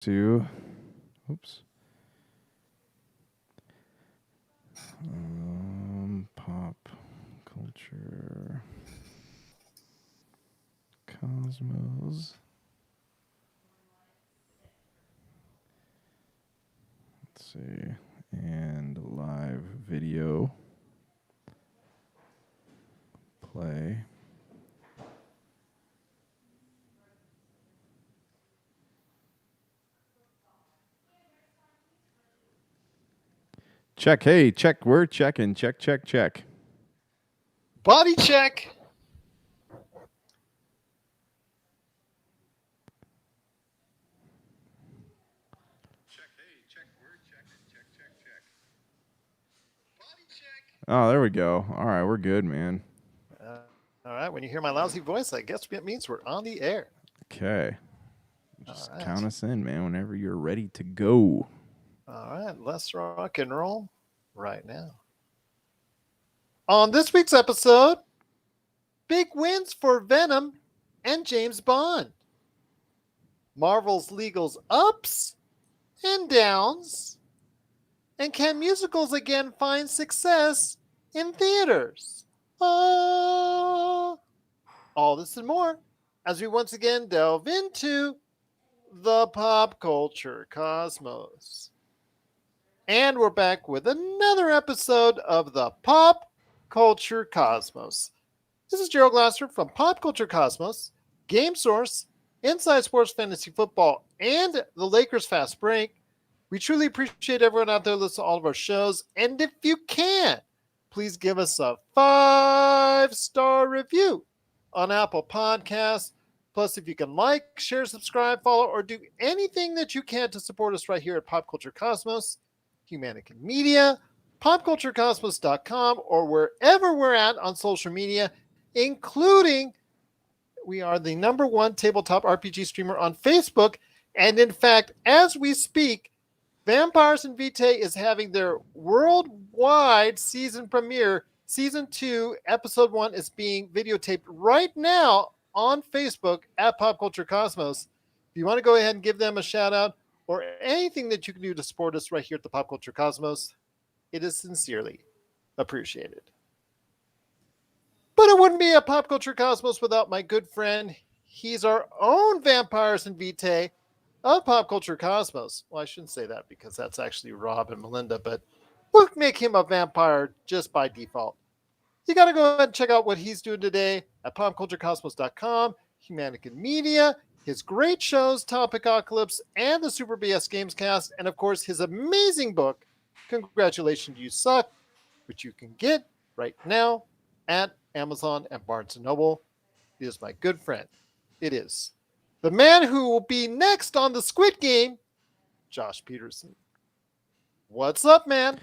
to, oops, pop culture cosmos. Let's see, and live video play. Check. Hey, check. We're checking. Check. Body check. Oh, there we go. All right, we're good, man. All right. When you hear my lousy voice, I guess it means we're on the air. Okay. All Just count right. us in, man, whenever you're ready to go. All right. Let's rock and roll right now. On this week's episode, big wins for Venom and James Bond. Marvel's legals ups and downs. And can musicals again find success in theaters? Oh, all this and more as we once again delve into the pop culture cosmos. And we're back with another episode of the Pop Culture Cosmos. This is Gerald Glasser from Pop Culture Cosmos, Game Source, Inside Sports Fantasy Football, and the Lakers Fast Break. We truly appreciate everyone out there listening to all of our shows. And if you can, please give us a 5-star review on Apple Podcasts. Plus, if you can like, share, subscribe, follow, or do anything that you can to support us right here at Pop Culture Cosmos, Humanican Media, popculturecosmos.com, or wherever we're at on social media, including we are the number one tabletop RPG streamer on Facebook. And in fact, as we speak, Vampires and Vitae is having their worldwide season premiere. Season 2, Episode 1 is being videotaped right now on Facebook at Pop Culture Cosmos. If you want to go ahead and give them a shout out or anything that you can do to support us right here at the Pop Culture Cosmos, it is sincerely appreciated. But it wouldn't be a Pop Culture Cosmos without my good friend. He's our own Vampires and Vitae of Pop Culture Cosmos. Well, I shouldn't say that because that's actually Rob and Melinda, but we'll make him a vampire just by default. You got to go ahead and check out what he's doing today at popculturecosmos.com, Humanican Media, his great shows, Topicocalypse, and the Super BS Games Cast, and of course his amazing book, Congratulations You Suck, which you can get right now at Amazon and Barnes & Noble. It is my good friend. It is the man who will be next on the Squid Game, Josh Peterson. What's up, man?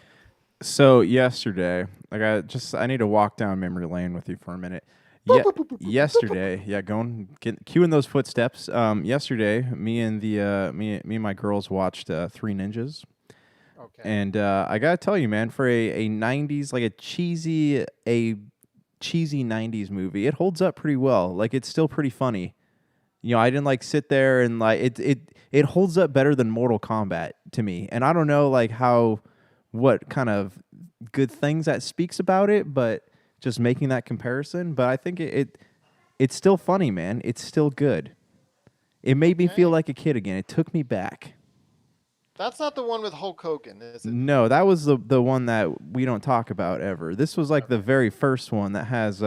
So yesterday, I need to walk down memory lane with you for a minute. Boop, Yeah, boop, boop, boop, boop, boop, boop. yesterday, cueing those footsteps. Yesterday, me and my girls watched Three Ninjas, Okay. and I gotta tell you, man, for a '90s like a cheesy '90s movie, it holds up pretty well. Like it's still pretty funny. I didn't like sit there and like it holds up better than Mortal Kombat to me. And I don't know like what kind of good things that speaks about it, but just making that comparison, but I think it's still funny, man. It's still good. It made me feel Okay. like a kid again. It took me back. That's not the one with Hulk Hogan, is it? No, that was the one that we don't talk about ever. This was like the Okay. very first one that has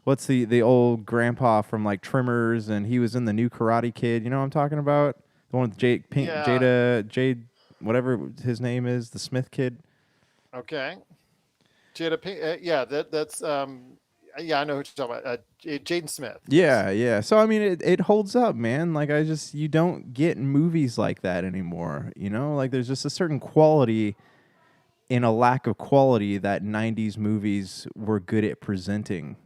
what's the old grandpa from like Trimmers, and he was in the new Karate Kid. You know what I'm talking about? The one with Yeah. Jade, whatever his name is, the Smith kid. Okay. Jada Pink. Yeah, that's yeah, I know who you're talking about. Jaden Smith. Yes. Yeah. So I mean, it holds up, man. Like you don't get movies like that anymore. Like there's just a certain quality in a lack of quality that '90s movies were good at presenting.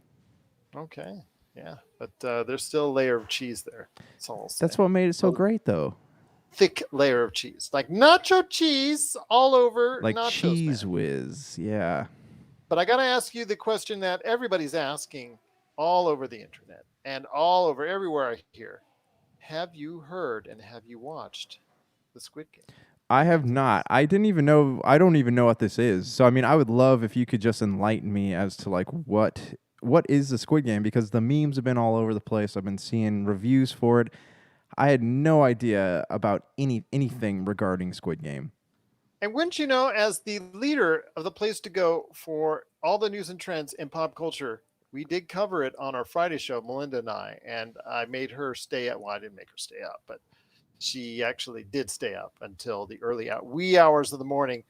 Okay. Yeah, but there's still a layer of cheese there. That's all I'll That's say. what made it so A great, though. thick layer of cheese, like nacho cheese all over Like nachos, Cheese man. Whiz, yeah. But I got to ask you the question that everybody's asking all over the internet and all over everywhere I hear. Have you heard and have you watched the Squid Game I in have not. Netflix? I didn't even know. I don't even know what this is. So I mean, I would love if you could just enlighten me as to like what is the Squid Game, because the memes have been all over the place. I've been seeing reviews for it. I had no idea about anything regarding Squid Game. And wouldn't you know, as the leader of the place to go for all the news and trends in pop culture, we did cover it on our Friday show, Melinda and I made her stay up. Well, I didn't make her stay up, but she actually did stay up until the wee hours of the morning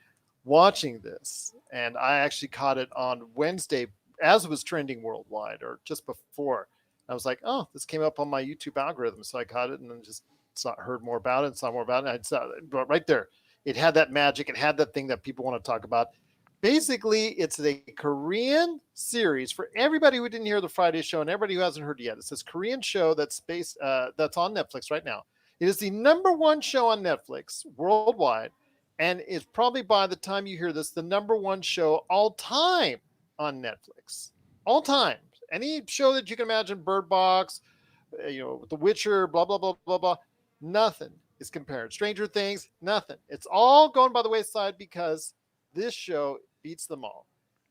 watching this. And I actually caught it on Wednesday as it was trending worldwide or just before. I was like, oh, this came up on my YouTube algorithm. So I caught it and then just heard more about it and saw more about it. And I saw it right there. It had that magic. It had that thing that people want to talk about. Basically, it's a Korean series for everybody who didn't hear the Friday show and everybody who hasn't heard it yet. It's this Korean show that's on Netflix right now. It is the number one show on Netflix worldwide, and it's probably by the time you hear this, the number one show all time on Netflix. All time. Any show that you can imagine, Bird Box, The Witcher, blah blah blah blah blah. Nothing is compared. Stranger Things, nothing. It's all going by the wayside because this show beats them all.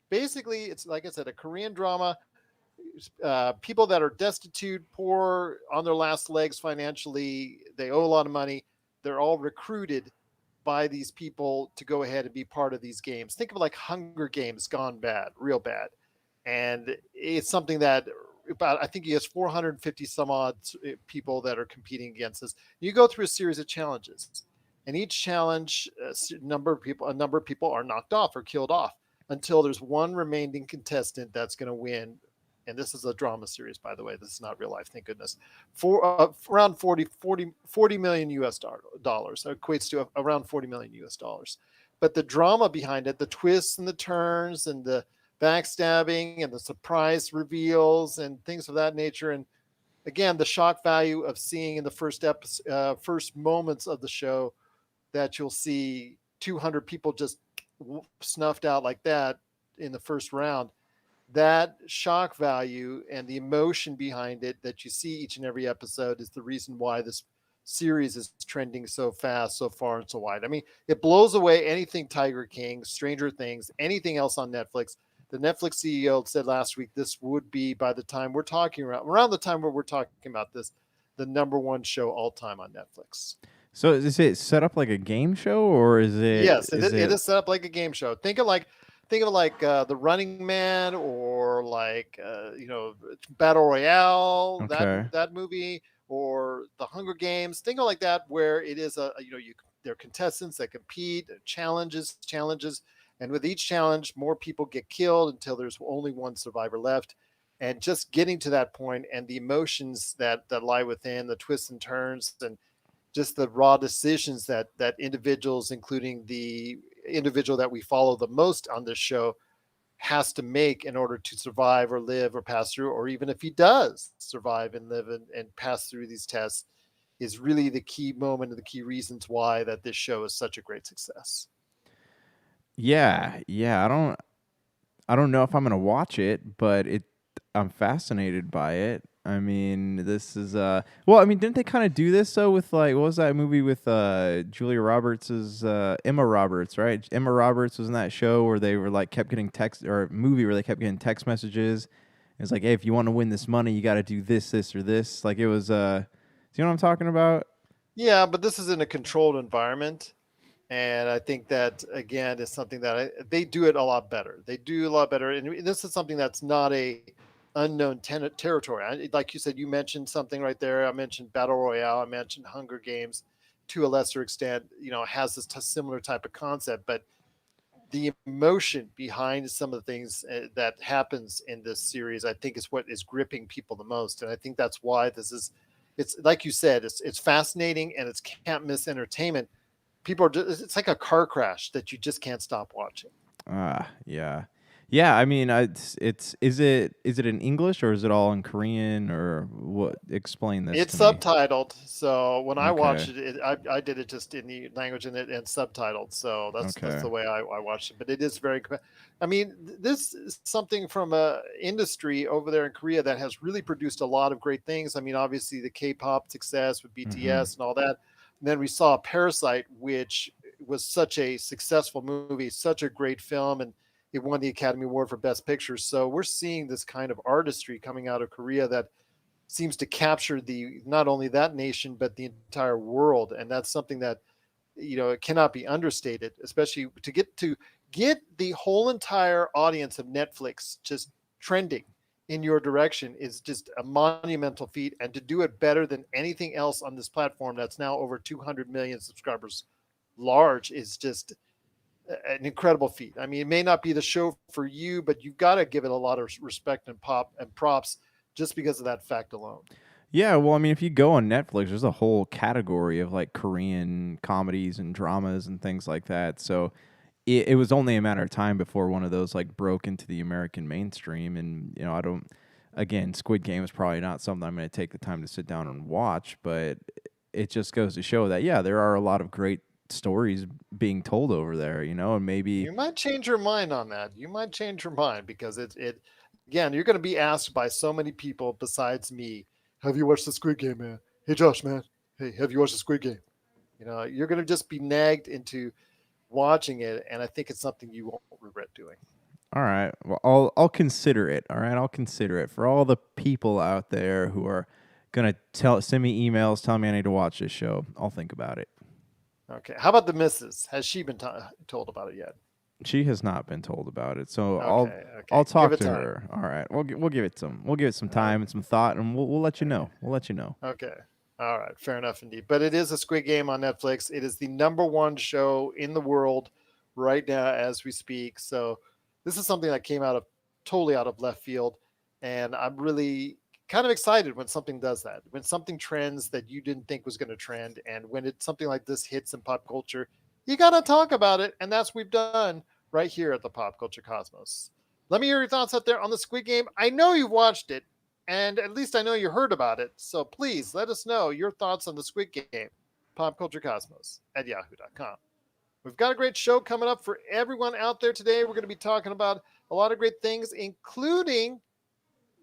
Basically, it's like I said, a Korean drama. People that are destitute, poor, on their last legs financially, they owe a lot of money. They're all recruited by these people to go ahead and be part of these games. Think of it like Hunger Games gone bad, real bad. And it's something that about, I think he has 450 some odd people that are competing against this. You go through a series of challenges, and each challenge, a number of people are knocked off or killed off until there's one remaining contestant that's going to win. And this is a drama series, by the way. This is not real life, thank goodness. For around 40 million US dollars. That equates to around 40 million US dollars. But the drama behind it, the twists and the turns and the backstabbing and the surprise reveals and things of that nature. And again, the shock value of seeing in the first moments of the show that you'll see 200 people just snuffed out like that in the first round. That shock value and the emotion behind it that you see each and every episode is the reason why this series is trending so fast, so far, and so wide. I mean, it blows away anything Tiger King, Stranger Things, anything else on Netflix. The Netflix CEO said last week this would be, by the time we're talking around the time where we're talking about this, the number one show all time on Netflix. So is it set up like a game show, or is it Yes, is it it is set up like a game show. Think of like the Running Man or like Battle Royale, okay? that movie, or the Hunger Games. Think of like that where it is there are contestants that compete, challenges, and with each challenge, more people get killed until there's only one survivor left. And just getting to that point and the emotions that lie within the twists and turns and just the raw decisions that individuals, including the individual that we follow the most on this show, has to make in order to survive or live or pass through, or even if he does survive and live and pass through these tests, is really the key moment and the key reasons why that this show is such a great success. Yeah, yeah. I don't know if I'm gonna watch it, but I'm fascinated by it. I mean, this is well, I mean, didn't they kind of do this though with like what was that movie with Julia Roberts's Emma Roberts, right? Emma Roberts was in that show where they were like kept getting text, or movie where they kept getting text messages. It's like, hey, if you want to win this money, you got to do this or this. Like it was do you know what I'm talking about? Yeah, but this is in a controlled environment. And I think that again is something that they do it a lot better. They do a lot better, and this is something that's not a unknown territory. Like you said, you mentioned something right there. I mentioned Battle Royale. I mentioned Hunger Games, to a lesser extent. Has this similar type of concept, but the emotion behind some of the things that happens in this series, I think, is what is gripping people the most, and I think that's why this is. It's like you said, it's fascinating and it's can't miss entertainment. People are just, it's like a car crash that you just can't stop watching. Ah, yeah. Yeah, I mean, it's is it in English or is it all in Korean or what? Explain this It's to me. subtitled, so when I watched Okay. it, I did it just in the language and subtitled. So that's Okay. the way I watched it. But it is very. I mean, this is something from a industry over there in Korea that has really produced a lot of great things. I mean, obviously the K-pop success with Mm-hmm. BTS and all that. And then we saw Parasite, which was such a successful movie, such a great film, and it won the Academy Award for Best Picture. So we're seeing this kind of artistry coming out of Korea that seems to capture the not only that nation but the entire world, and that's something that it cannot be understated, especially to get the whole entire audience of Netflix just trending in your direction is just a monumental feat, and to do it better than anything else on this platform that's now over 200 million subscribers large is just an incredible feat. I mean, it may not be the show for you, but you've got to give it a lot of respect and pop and props just because of that fact alone. Yeah, well, I mean, if you go on Netflix, there's a whole category of like Korean comedies and dramas and things like that. So it was only a matter of time before one of those like broke into the American mainstream. And I don't. Again, Squid Game is probably not something I'm going to take the time to sit down and watch, but it just goes to show that yeah, there are a lot of great stories being told over there. And maybe You might change your mind on that. You might change your mind because it again, you're going to be asked by so many people besides me, have you watched the Squid Game, man? Hey Josh, man. Hey, have you watched the Squid Game? You're going to just be nagged into watching it, and I think it's something you won't regret doing. all right. Well, I'll consider it. All right, I'll consider it for all the people out there who are gonna send me emails telling me I need to watch this show. I'll think about it. Okay. How about the missus? Has she been told about it yet? She has not been told about it, so I'll Okay. Okay. I'll Give talk it to time. her. All right, we'll give it some Uh, time and some thought, and we'll let you know. We'll let you know. Okay. All right. Fair enough indeed. But it is a Squid Game on Netflix. It is the number one show in the world right now as we speak. So this is something that came out of totally out of left field. And I'm really kind of excited when something does that, when something trends that you didn't think was going to trend. And when it's something like this hits in pop culture, you got to talk about it. And that's what we've done right here at the Pop Culture Cosmos. Let me hear your thoughts out there on the Squid Game. I know you've watched it, and at least I know you heard about it. So please let us know your thoughts on the Squid Game, popculturecosmos at yahoo.com. We've got a great show coming up for everyone out there today. We're going to be talking about a lot of great things, including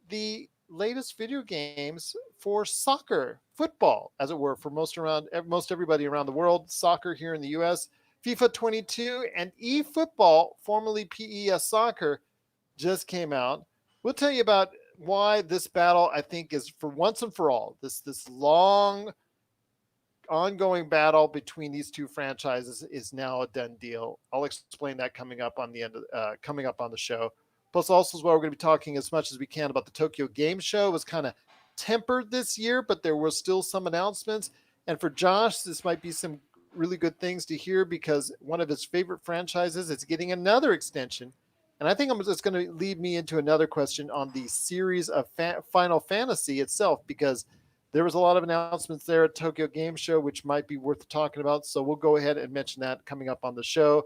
the latest video games for soccer, football, as it were, for most everybody around the world. Soccer here in the U.S., FIFA 22 and eFootball, formerly PES Soccer, just came out. We'll tell you about why this battle I think is for once and for all this long ongoing battle between these two franchises is now a done deal. I'll explain that coming up on the show. Plus, also as well, we're going to be talking as much as we can about the Tokyo Game Show. It was kind of tempered this year, but there were still some announcements. And for Josh, this might be some really good things to hear because one of his favorite franchises is getting another extension. And I think it's going to lead me into another question on the series of Final Fantasy itself because there was a lot of announcements there at Tokyo Game Show, which might be worth talking about. So we'll go ahead and mention that coming up on the show.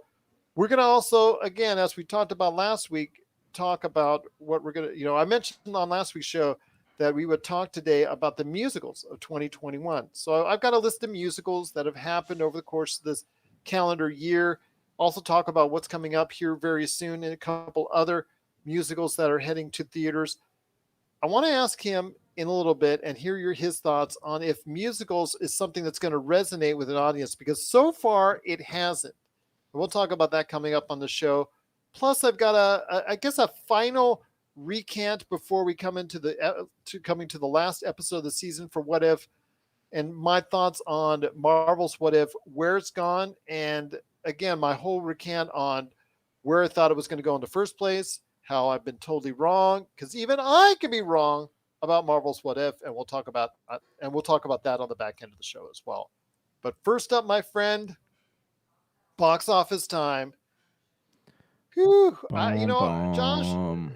We're going to also, again, as we talked about last week, talk about what we're going to, I mentioned on last week's show that we would talk today about the musicals of 2021. So I've got a list of musicals that have happened over the course of this calendar year. Also talk about what's coming up here very soon and a couple other musicals that are heading to theaters. I want to ask him in a little bit and hear his thoughts on if musicals is something that's going to resonate with an audience because so far it hasn't. We'll talk about that coming up on the show. Plus, I've got I guess a final recant before we come into coming to the last episode of the season for What If, and my thoughts on Marvel's What If, where it's gone, and again my whole recant on where I thought it was going to go in the first place, how I've been totally wrong, because even I can be wrong about Marvel's What If, and we'll talk about that on the back end of the show as well. But first up, my friend, box office time. Whew, Boom, Josh, boom.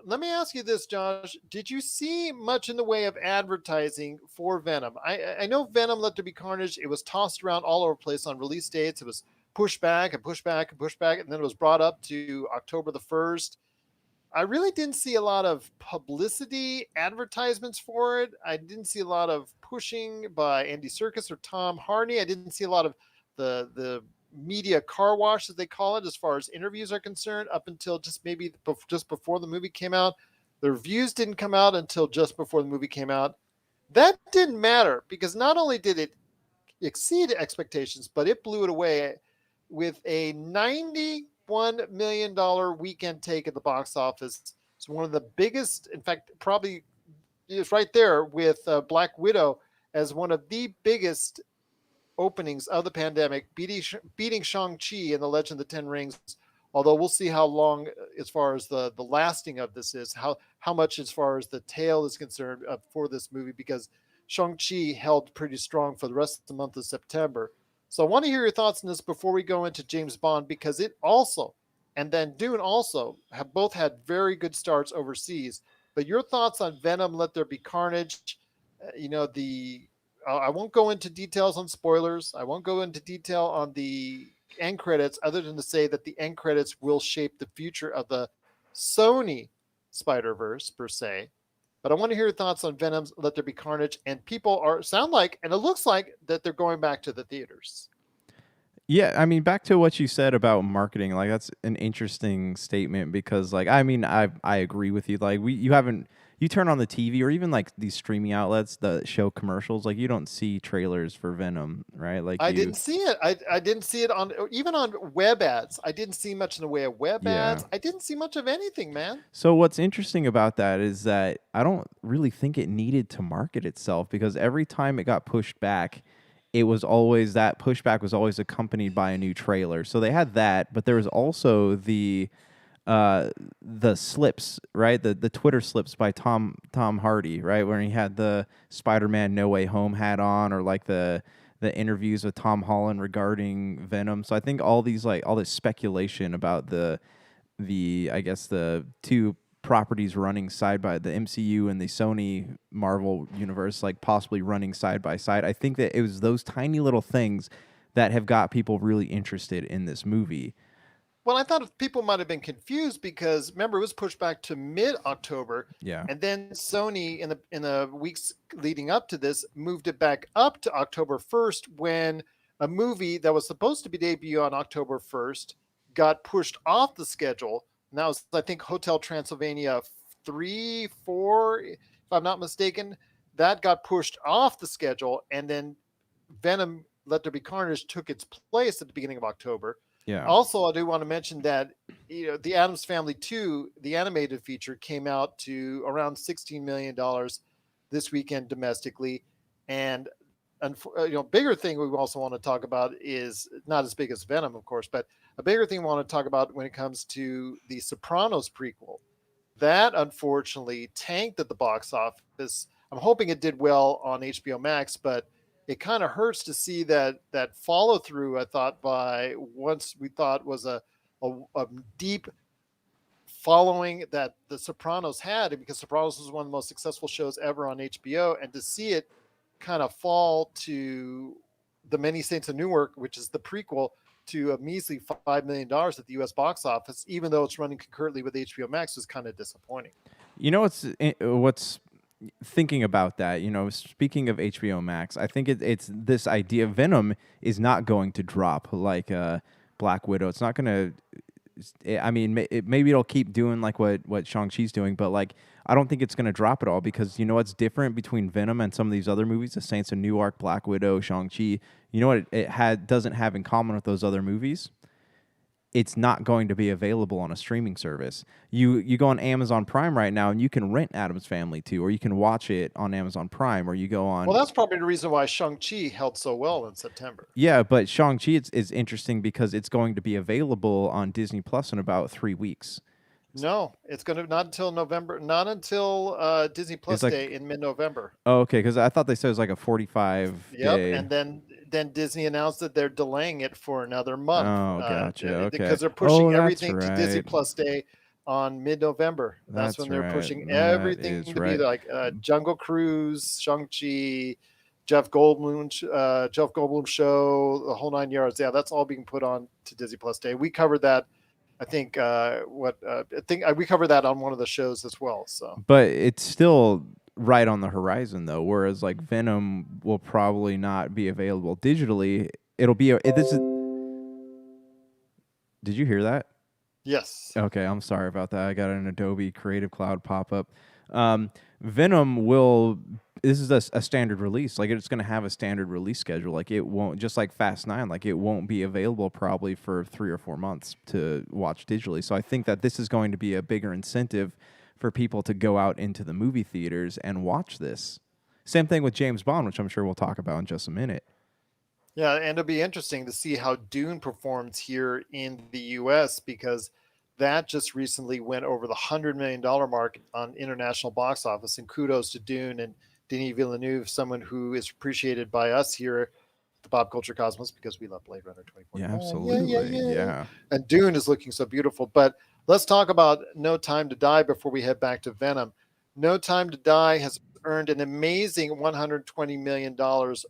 let me ask you this, Josh. Did you see much in the way of advertising for Venom? I know Venom Let There Be Carnage. It was tossed around all over the place on release dates. It was pushed back and pushed back and pushed back, and then it was brought up to October the 1st. I really didn't see a lot of publicity advertisements for it. I didn't see a lot of pushing by Andy Serkis or Tom Hardy. I didn't see a lot of the media car wash, as they call it, as far as interviews are concerned, up until just maybe just before the movie came out. The reviews didn't come out until just before the movie came out. That didn't matter because not only did it exceed expectations, but it blew it away with a $91 million weekend take at the box office. It's one of the biggest, in fact, probably is right there with Black Widow as one of the biggest openings of the pandemic, beating Shang-Chi in The Legend of the Ten Rings. Although we'll see how long, as far as the lasting of this is, how much as far as the tail is concerned for this movie, because Shang-Chi held pretty strong for the rest of the month of September. So I want to hear your thoughts on this before we go into James Bond, because it also, and then Dune also, have both had very good starts overseas. But your thoughts on Venom, Let There Be Carnage, the I won't go into details on spoilers. I won't go into detail on the end credits, other than to say that the end credits will shape the future of the Sony Spider Verse per se. But I want to hear your thoughts on Venom's Let There Be Carnage. And people are sound like, and it looks like that they're going back to the theaters. Yeah, I mean, back to what you said about marketing, like that's an interesting statement because, like, I mean, I agree with you. Like, you haven't you turn on the TV or even like these streaming outlets that show commercials, like you don't see trailers for Venom, right? Like I you, didn't see it. I didn't see it on, even on web ads. I didn't see much in the way of web yeah. ads. I didn't see much of anything, man. So what's interesting about that is that I don't really think it needed to market itself because every time it got pushed back, it was always that pushback was always accompanied by a new trailer. So they had that, but there was also uh the slips, right? The Twitter slips by Tom Hardy, right? Where he had the Spider-Man No Way Home hat on, or like the interviews with Tom Holland regarding Venom. So I think all these like all this speculation about the I guess the two properties running side by the MCU and the Sony Marvel universe, like possibly running side by side. I think that it was those tiny little things that have got people really interested in this movie. Well, I thought people might have been confused because remember it was pushed back to mid-October, Yeah. and then Sony in the weeks leading up to this moved it back up to October 1st, when a movie that was supposed to be debut on October 1st got pushed off the schedule. And that was, I think, Hotel Transylvania 3, 4, if I'm not mistaken. That got pushed off the schedule, and then Venom Let There Be Carnage took its place at the beginning of October. Yeah. Also, I do want to mention that the Adams Family 2, the animated feature, came out to around $16 million this weekend domestically, and bigger thing we also want to talk about is not as big as Venom, of course, but a bigger thing we want to talk about when it comes to the Sopranos prequel. That unfortunately tanked at the box office. I'm hoping it did well on HBO Max, but it kind of hurts to see that follow through. I thought by once we thought was a deep following that The Sopranos had, because Sopranos was one of the most successful shows ever on HBO, and to see it kind of fall to The Many Saints of Newark, which is the prequel, to a measly $5 million at the U.S. box office, even though it's running concurrently with HBO Max, was kind of disappointing. You know what's thinking about that, speaking of HBO Max, I think it's this idea Venom is not going to drop like Black Widow. It's not going to I mean, maybe it'll keep doing like what Shang-Chi's doing, but like I don't think it's going to drop at all because you know what's different between Venom and some of these other movies, The Saints of Newark, Black Widow, Shang-Chi. You know what it doesn't have in common with those other movies? It's not going to be available on a streaming service. You go on Amazon Prime right now and you can rent Adam's Family 2, or you can watch it on Amazon Prime, or you go Well, on. that's probably the reason why Shang-Chi held so well in September. Yeah, but Shang-Chi is interesting because it's going to be available on Disney Plus in about 3 weeks. No, it's going to not until November, not until Disney It's Plus like, Day in mid-November. oh, okay, because I thought they said it was like a 45 Yep, day. and then Disney announced that they're delaying it for another month Oh, gotcha. Okay. because they're Oh, pushing that's everything to Disney right. Plus Day on mid-November. That's when That's they're right. pushing That everything is to be right. like Jungle Cruise, Shang-Chi, Jeff Goldblum show, the whole 9 yards. Yeah, that's all being put on to Disney Plus Day. We covered that. I think we covered that on one of the shows as well. So But it's still right on the horizon, though. Whereas like Venom will probably not be available digitally. It'll be. This is. Did you hear that? yes. Okay, I'm sorry about that. I got an Adobe Creative Cloud pop up. Um, Venom will. This is a standard release. Like it's going to have a standard release schedule. Like it won't just like Fast Nine. Like it won't be available probably for 3 or 4 months to watch digitally. So I think that this is going to be a bigger incentive for people to go out into the movie theaters and watch this. Same thing with James Bond, which I'm sure we'll talk about in just a minute. Yeah, and it'll be interesting to see how Dune performs here in the US because that just recently went over the $100 million mark on international box office. And kudos to Dune and Denis Villeneuve, someone who is appreciated by us here at the Pop Culture Cosmos because we love Blade Runner Yeah, 2049. Yeah, yeah, absolutely. yeah. Yeah. And Dune is looking so beautiful. But let's talk about No Time to Die before we head back to Venom. No Time to Die has earned an amazing $120 million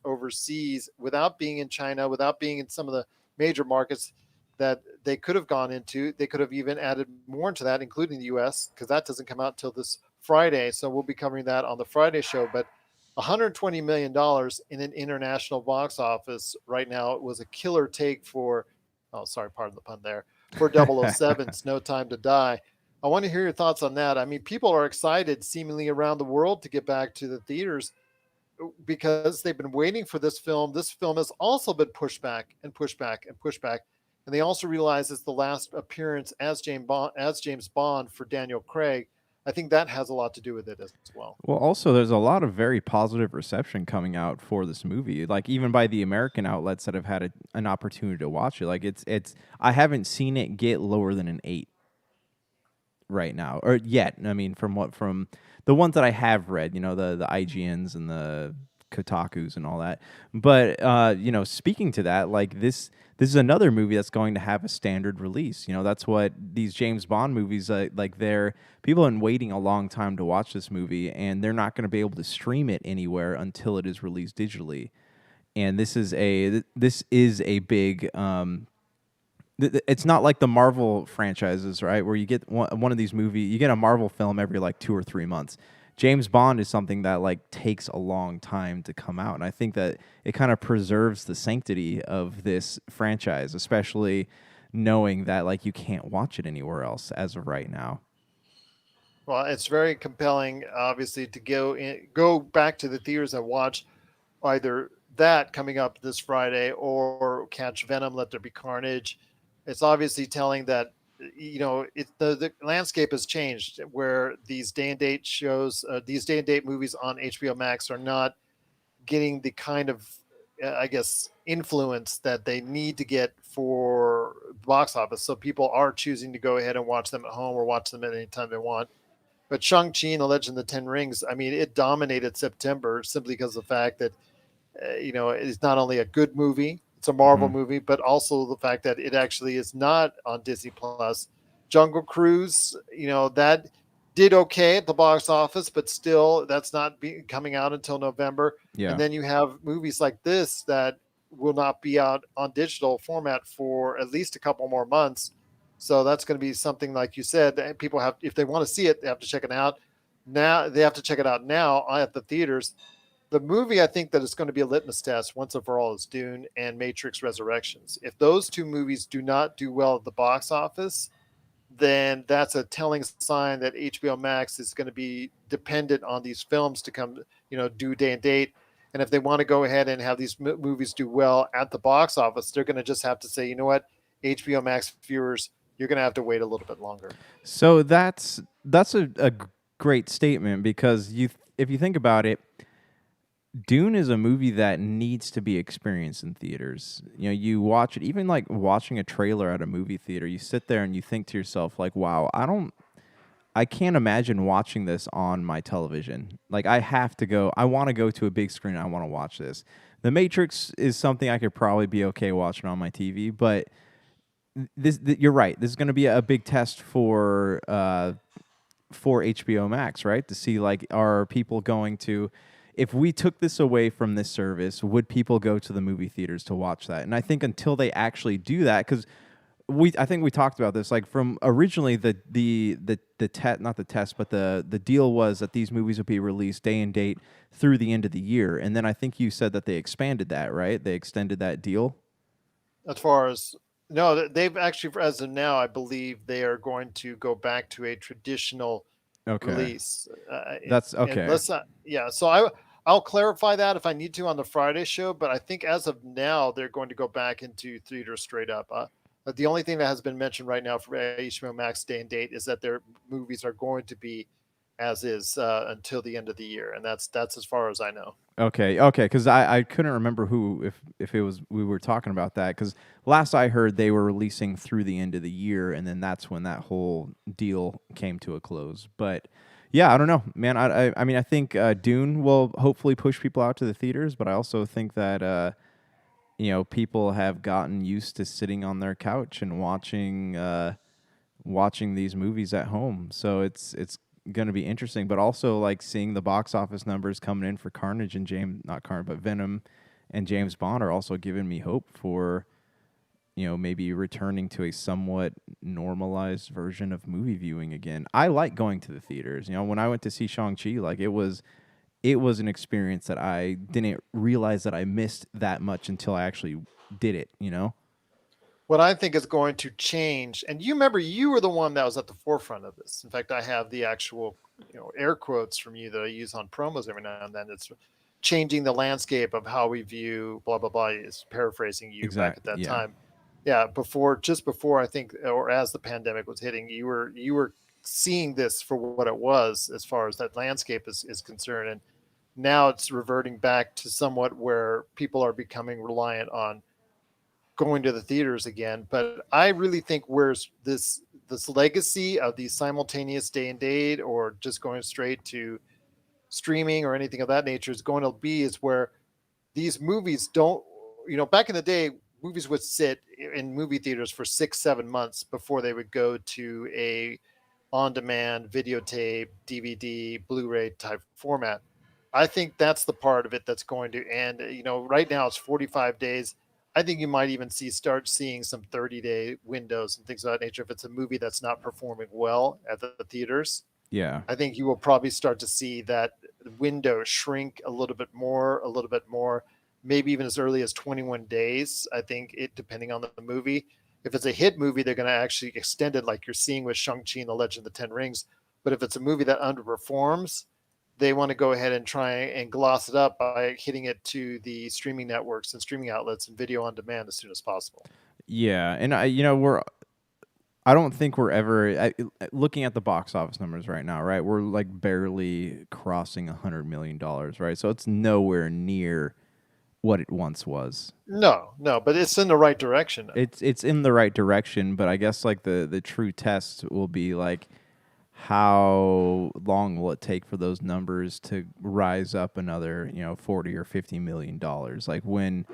overseas without being in China, without being in some of the major markets that they could have gone into. They could have even added more into that, including the US, because that doesn't come out until this Friday. So we'll be covering that on the Friday show. But $120 million in an international box office right now was a killer take for, oh, sorry, pardon the pun there, for 007's No Time to Die. I want to hear your thoughts on that. I mean, people are excited seemingly around the world to get back to the theaters because they've been waiting for this film. This film has also been pushed back and pushed back and pushed back. And they also realize it's the last appearance as James Bond for Daniel Craig. I think that has a lot to do with it as well. Well, also, there's a lot of very positive reception coming out for this movie. Like even by the American outlets that have had an opportunity to watch it. Like it's. I haven't seen it get lower than an 8 right now, or yet. I mean, from the ones that I have read, the IGNs and the Kotaku's and all that. But speaking to that, like this is another movie that's going to have a standard release. That's what these James Bond movies like. They're people have been waiting a long time to watch this movie, and they're not going to be able to stream it anywhere until it is released digitally. And this is a big it's not like the Marvel franchises, right? Where you get one of these you get a Marvel film every like 2 or 3 months. James Bond is something that like takes a long time to come out, and I think that it kind of preserves the sanctity of this franchise, especially knowing that like you can't watch it anywhere else as of right now. Well, it's very compelling, obviously, to go back to the theaters and watch either that coming up this Friday or catch Venom, Let There Be Carnage. It's obviously telling that the landscape has changed where these day and date shows, these day and date movies on HBO Max are not getting the kind of I guess influence that they need to get for box office. So people are choosing to go ahead and watch them at home or watch them at any time they want. But Shang-Chi and the Legend of the Ten Rings, I mean, it dominated September simply because of the fact that it's not only a good movie, it's a Marvel Hmm. movie, but also the fact that it actually is not on Disney Plus. Jungle Cruise, that did okay at the box office, but still, that's not coming out until November. And Yeah. then you have movies like this that will not be out on digital format for at least a couple more months. So that's going to be something like you said that people have, if they want to see it, they have to check it out now. They have to check it out now at the theaters. The movie I think that is going to be a litmus test once and for all is Dune and Matrix Resurrections. If those two movies do not do well at the box office, then that's a telling sign that HBO Max is going to be dependent on these films to come, do day and date. And if they want to go ahead and have these movies do well at the box office, they're going to just have to say, you know what, HBO Max viewers, you're going to have to wait a little bit longer. So that's a great statement because if you think about it, Dune is a movie that needs to be experienced in theaters. You watch it, even like watching a trailer at a movie theater, you sit there and you think to yourself, like, wow, I can't imagine watching this on my television. Like, I want to go to a big screen. I want to watch this. The Matrix is something I could probably be okay watching on my TV, but you're right. This is going to be a big test for HBO Max, right? To see like are people going to if we took this away from this service, would people go to the movie theaters to watch that? And I think until they actually do that cuz I think we talked about this like from originally the test not the test but the deal was that these movies would be released day and date through the end of the year. And then I think you said that they expanded that, right? They extended that deal. As far as no, they've actually, as of now, I believe they are going to go back to a traditional. Okay. release. That's okay. Unless, yeah. So I'll clarify that if I need to on the Friday show. But I think as of now, they're going to go back into theater straight up. But the only thing that has been mentioned right now for HBO Max day and date is that their movies are going to be as is until the end of the year, and that's as far as I know. Okay, okay, because I couldn't remember who if it was we were talking about that because last I heard they were releasing through the end of the year and then that's when that whole deal came to a close. But yeah, I don't know, man. I mean I think Dune will hopefully push people out to the theaters, but I also think that people have gotten used to sitting on their couch and watching these movies at home. So it's going to be interesting, but also like seeing the box office numbers coming in for Carnage and James not Carnage but Venom and James Bond are also giving me hope for maybe returning to a somewhat normalized version of movie viewing again. I like going to the theaters. When I went to see Shang-Chi, like it was an experience that I didn't realize that I missed that much until I actually did it. What I think is going to change, and you remember you were the one that was at the forefront of this. In fact, I have the actual, air quotes from you that I use on promos every now and then. It's changing the landscape of how we view blah blah blah. Is paraphrasing you back at Exactly. that Yeah. time. Yeah, just before I think, or as the pandemic was hitting, you were seeing this for what it was as far as that landscape is concerned, and now it's reverting back to somewhat where people are becoming reliant on going to the theaters again. But I really think where's this legacy of the simultaneous day and date or just going straight to streaming or anything of that nature is going to be is where these movies don't, back in the day, movies would sit in movie theaters for 6 7 months before they would go to a on demand videotape, DVD, Blu ray type format. I think that's the part of it that's going to end. Right now it's 45 days. I think you might even start seeing some 30-day windows and things of that nature if it's a movie that's not performing well at the theaters. Yeah. I think you will probably start to see that window shrink a little bit more, maybe even as early as 21 days. I think it, depending on the movie. If it's a hit movie, they're going to actually extend it like you're seeing with Shang-Chi and the Legend of the Ten Rings. But if it's a movie that underperforms, they want to go ahead and try and gloss it up by hitting it to the streaming networks and streaming outlets and video on demand as soon as possible. Yeah, and I don't think we're ever looking at the box office numbers right now, right? We're like barely crossing $100 million, right? So it's nowhere near what it once was. No, no, but it's in the right direction now. It's in the right direction, but I guess like the true test will be like how long will it take for those numbers to rise up another 40 or $50 million? Like when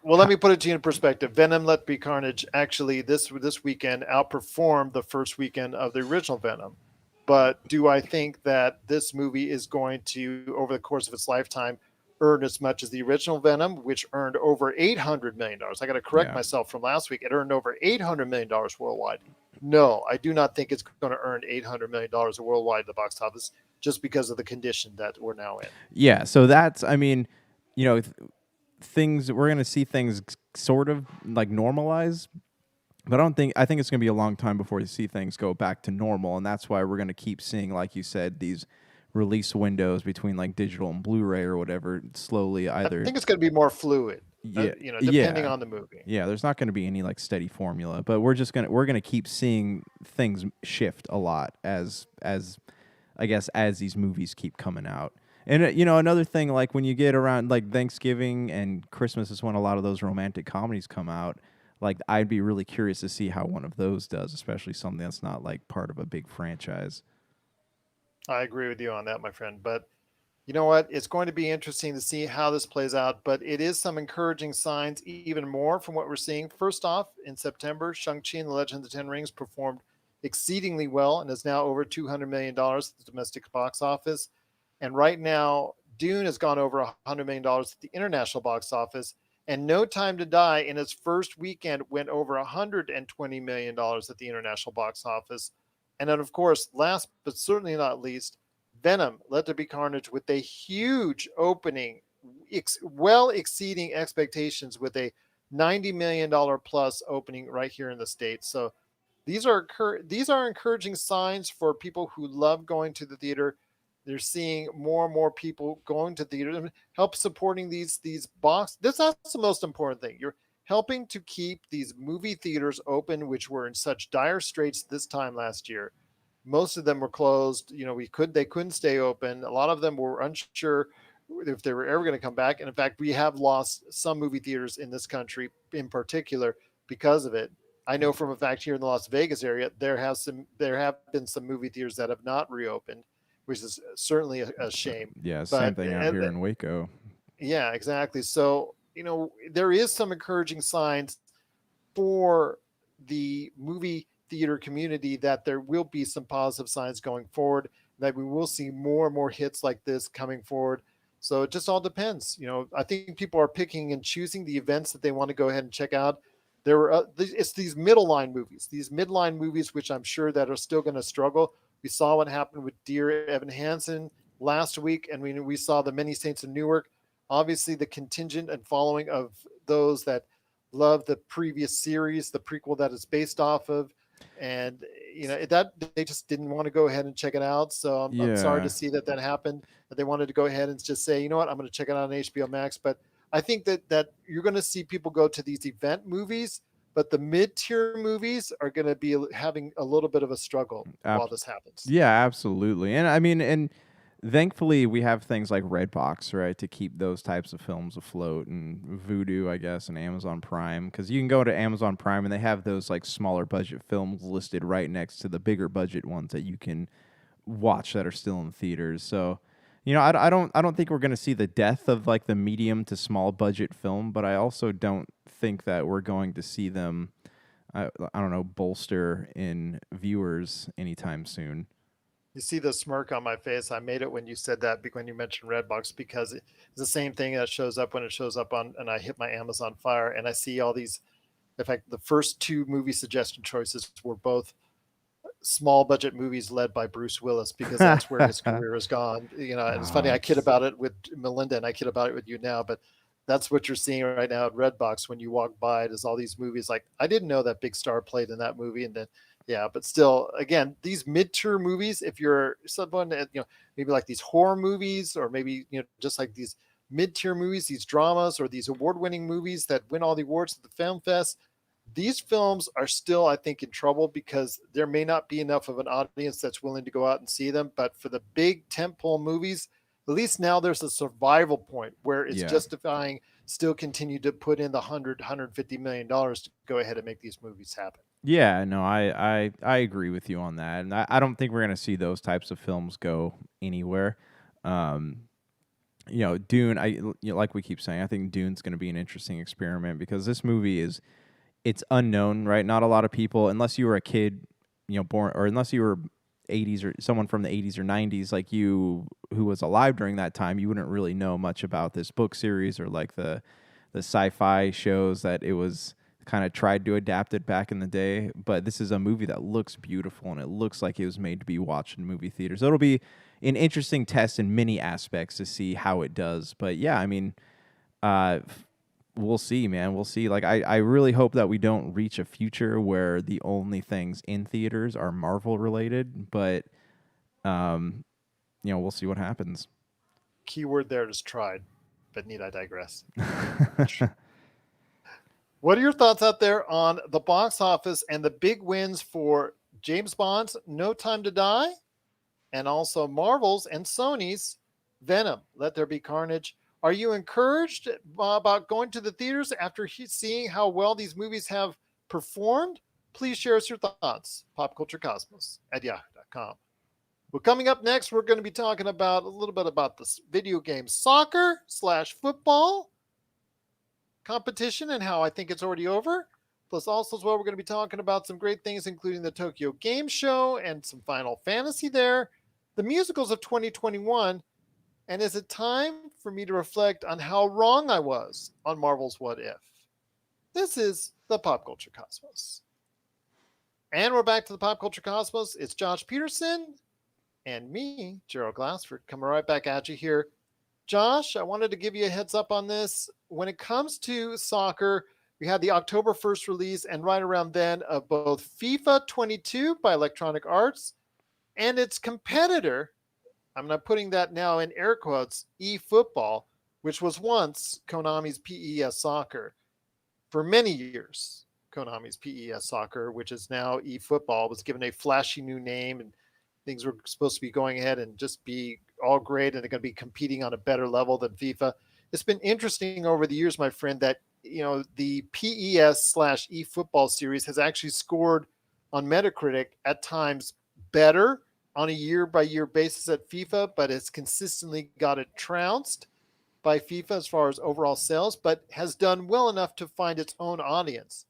Well, let me put it to you in perspective. Venom: Let Be Carnage actually this weekend outperformed the first weekend of the original Venom. But do I think that this movie is going to, over the course of its lifetime, earn as much as the original Venom, which earned over $800 million? I got to correct yeah. myself from last week. It earned over $800 million worldwide. No, I do not think it's going to earn $800 million worldwide at the box office just because of the condition that we're now in. Yeah, so that's I mean, you know, things we're going to see things sort of like normalize. But I think it's going to be a long time before you see things go back to normal, and that's why we're going to keep seeing, like you said, these release windows between like digital and Blu-ray or whatever slowly I either. think it's going to be more fluid, Yeah, depending yeah, on the movie. yeah. There's not going to be any like steady formula, but we're gonna keep seeing things shift a lot as I guess as these movies keep coming out. And another thing, like when you get around like Thanksgiving and Christmas is when a lot of those romantic comedies come out. Like I'd be really curious to see how one of those does, especially something that's not like part of a big franchise. I agree with you on that, my friend. But you know what? It's going to be interesting to see how this plays out. But it is some encouraging signs, even more from what we're seeing. First off, in September, Shang-Chi and the Legend of the Ten Rings performed exceedingly well and is now over $200 million at the domestic box office. And right now, Dune has gone over $100 million at the international box office. And No Time to Die in its first weekend went over $120 million at the international box office. And then, of course, last but certainly not least, Venom: Let There Be Carnage with a huge opening, well exceeding expectations with a $90 million plus opening right here in the States. So these are encouraging signs for people who love going to the theater. They're seeing more and more people going to theater and help supporting these box. That's the most important thing. You're helping to keep these movie theaters open, which were in such dire straits this time last year. Most of them were closed. They couldn't stay open. A lot of them were unsure if they were ever going to come back. And in fact, we have lost some movie theaters in this country in particular because of it. I know from a fact here in the Las Vegas area, there have been some movie theaters that have not reopened, which is certainly a shame. Yeah, same But thing out here in Waco. yeah, exactly. So there is some encouraging signs for the movie theater community that there will be some positive signs going forward, that we will see more and more hits like this coming forward. So it just all depends. I think people are picking and choosing the events that they want to go ahead and check out. It's these middle line movies, these midline movies, which I'm sure that are still going to struggle. We saw what happened with Dear Evan Hansen last week, and we saw the Many Saints of Newark. Obviously, the contingent and following of those that love the previous series, the prequel that it's based off of, and that they just didn't want to go ahead and check it out. So I'm sorry to Yeah. see that happened. That they wanted to go ahead and just say, you know what, I'm going to check it out on HBO Max. But I think that you're going to see people go to these event movies, but the mid tier movies are going to be having a little bit of a struggle while Ab- this happens. yeah, absolutely. And I mean, and thankfully we have things like Redbox, right, to keep those types of films afloat, and Vudu, I guess, and Amazon Prime, because you can go to Amazon Prime and they have those like smaller budget films listed right next to the bigger budget ones that you can watch that are still in theaters. So, I don't think we're going to see the death of like the medium to small budget film, but I also don't think that we're going to see them I don't know, bolster in viewers anytime soon. You see the smirk on my face. I made it when you said that, when you mentioned Redbox, because it's the same thing that shows up when it shows up on, and I hit my Amazon Fire and I see all these. In fact, the first two movie suggestion choices were both small budget movies led by Bruce Willis, because that's where his career has gone. And it's funny. Ah, I kid it's about it with Melinda, and I kid about it with you now, but that's what you're seeing right now at Redbox when you walk by. It is all these movies. Like, I didn't know that big star played in that movie, and then yeah, but still, again, these mid-tier movies. If you're someone that maybe like these horror movies, or maybe just like these mid-tier movies, these dramas, or these award-winning movies that win all the awards at the film fest, these films are still, I think, in trouble because there may not be enough of an audience that's willing to go out and see them. But for the big tentpole movies, at least now there's a survival point where it's yeah. justifying still continue to put in the 150 million dollars to go ahead and make these movies happen. Yeah, no, I agree with you on that. And I don't think we're going to see those types of films go anywhere. Um, Dune, like we keep saying, I think Dune's going to be an interesting experiment because this movie it's unknown, right? Not a lot of people, unless you were a kid, born, or unless you were 80s or someone from the 80s or 90s, like you, who was alive during that time, you wouldn't really know much about this book series or like the sci-fi shows that it was kind of tried to adapt it back in the day. But this is a movie that looks beautiful and it looks like it was made to be watched in movie theaters. So it'll be an interesting test in many aspects to see how it does. But yeah, I mean, uh, we'll see, man. We'll see. Like, I really hope that we don't reach a future where the only things in theaters are Marvel related, but um, we'll see what happens. Keyword there is tried, but need I digress? What are your thoughts out there on the box office and the big wins for James Bond's No Time to Die, and also Marvel's and Sony's Venom, Let There Be Carnage? Are you encouraged about going to the theaters after seeing how well these movies have performed? Please share us your thoughts. Popculturecosmos@yahoo.com. Well, coming up next, we're going to be talking about a little bit about this video game soccer slash football competition and how I think it's already over. Plus, also as well, we're going to be talking about some great things, including the Tokyo Game Show and some Final Fantasy there, the musicals of 2021, and is it time for me to reflect on how wrong I was on Marvel's What If? This is the Pop Culture Cosmos. And we're back to the Pop Culture Cosmos. It's Josh Peterson and me, Gerald Glassford, coming right back at you here. Josh, I wanted to give you a heads up on this. When it comes to soccer, We had the October 1st release, and right around then, of both FIFA 22 by Electronic Arts and its competitor, I'm not putting that now in air quotes, eFootball, which was once Konami's PES Soccer for many years. Konami's PES Soccer, which is now eFootball, was given a flashy new name, and things were supposed to be going ahead and just be all great, and they're going to be competing on a better level than FIFA. It's been interesting over the years, my friend, that the PES slash eFootball series has actually scored on Metacritic at times better on a year by year basis at FIFA, but it's consistently got it trounced by FIFA as far as overall sales, but has done well enough to find its own audience.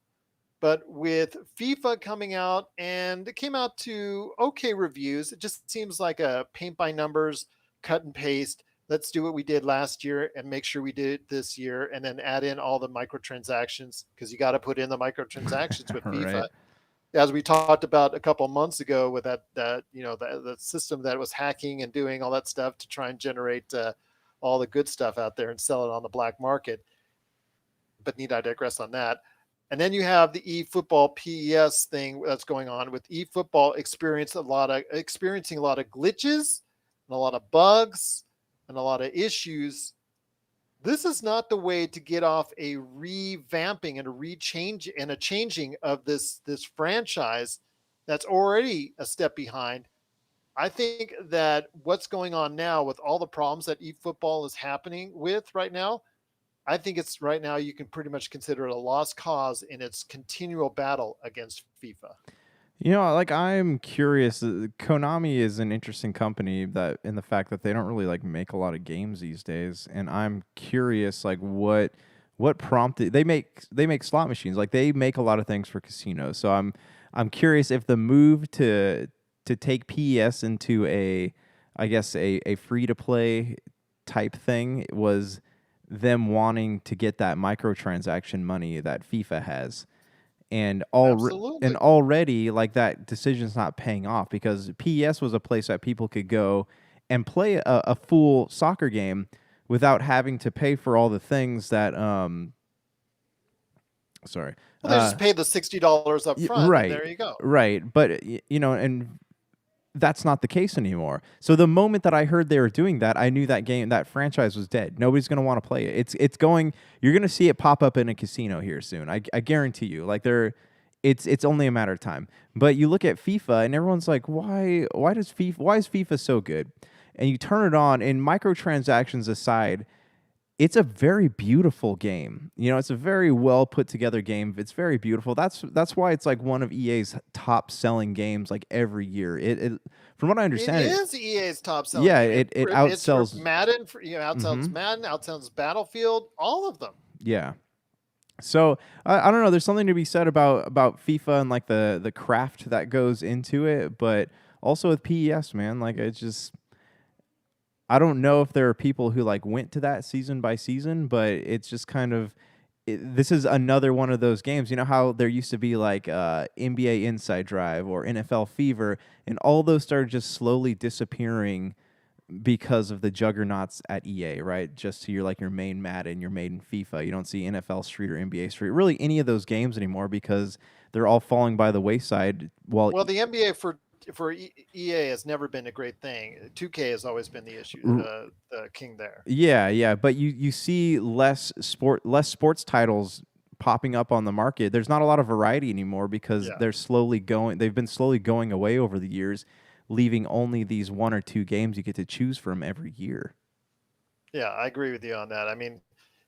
But with FIFA coming out, and it came out to okay reviews, it just seems like a paint by numbers, cut and paste. Let's do what we did last year and make sure we did it this year, and then add in all the microtransactions, because you got to put in the microtransactions with FIFA. Right. As we talked about a couple months ago with the system that was hacking and doing all that stuff to try and generate all the good stuff out there and sell it on the black market. But need I digress on that? And then you have the eFootball PES thing that's going on with eFootball experiencing a lot of glitches and a lot of bugs and a lot of issues. This is not the way to get off a revamping and a changing of this franchise that's already a step behind. I think that what's going on now with all the problems that eFootball is happening with right now, I think it's right now you can pretty much consider it a lost cause in its continual battle against FIFA. Like I'm curious. Konami is an interesting company that in the fact that they don't really like make a lot of games these days, and I'm curious like what prompted they make slot machines, like they make a lot of things for casinos. So I'm curious if the move to take PES into I guess a free to play type thing was them wanting to get that microtransaction money that FIFA has, and Absolutely. already like that decision's not paying off because PES was a place that people could go and play a full soccer game without having to pay for all the things that sorry Well, they just pay the $60 up front, and right, there you go. right, but and that's not the case anymore. So the moment that I heard they were doing that, I knew that franchise was dead. Nobody's going to want to play it. It's going. You're going to see it pop up in a casino here soon. I guarantee you. Like it's only a matter of time. But you look at FIFA and everyone's like, why is FIFA so good? And you turn it on, and microtransactions aside, it's a very beautiful game. It's a very well put together game. It's very beautiful. That's why it's like one of EA's top selling games like every year. It from what I It understand it, is EA's top selling yeah, game. it It's for outsells. Madden, outsells Mhm. Madden, outsells Battlefield, all of them. Yeah. So I don't know. There's something to be said about FIFA and like the craft that goes into it, but also with PES, man. Like it's just I don't know if there are people who like went to that season by season, but it's just kind of this is another one of those games. You know how there used to be like NBA Inside Drive or NFL Fever, and all those started just slowly disappearing because of the juggernauts at EA, right? Just to your main Madden, your main FIFA. You don't see NFL Street or NBA Street, really any of those games anymore because they're all falling by the wayside. While Well, the NBA for EA has never been a great thing. 2K has always been the issue, the king there. yeah, yeah, but you see less sports titles popping up on the market. There's not a lot of variety anymore because Yeah. they've been slowly going away over the years, leaving only these one or two games you get to choose from every year. Yeah, I agree with you on that. I mean,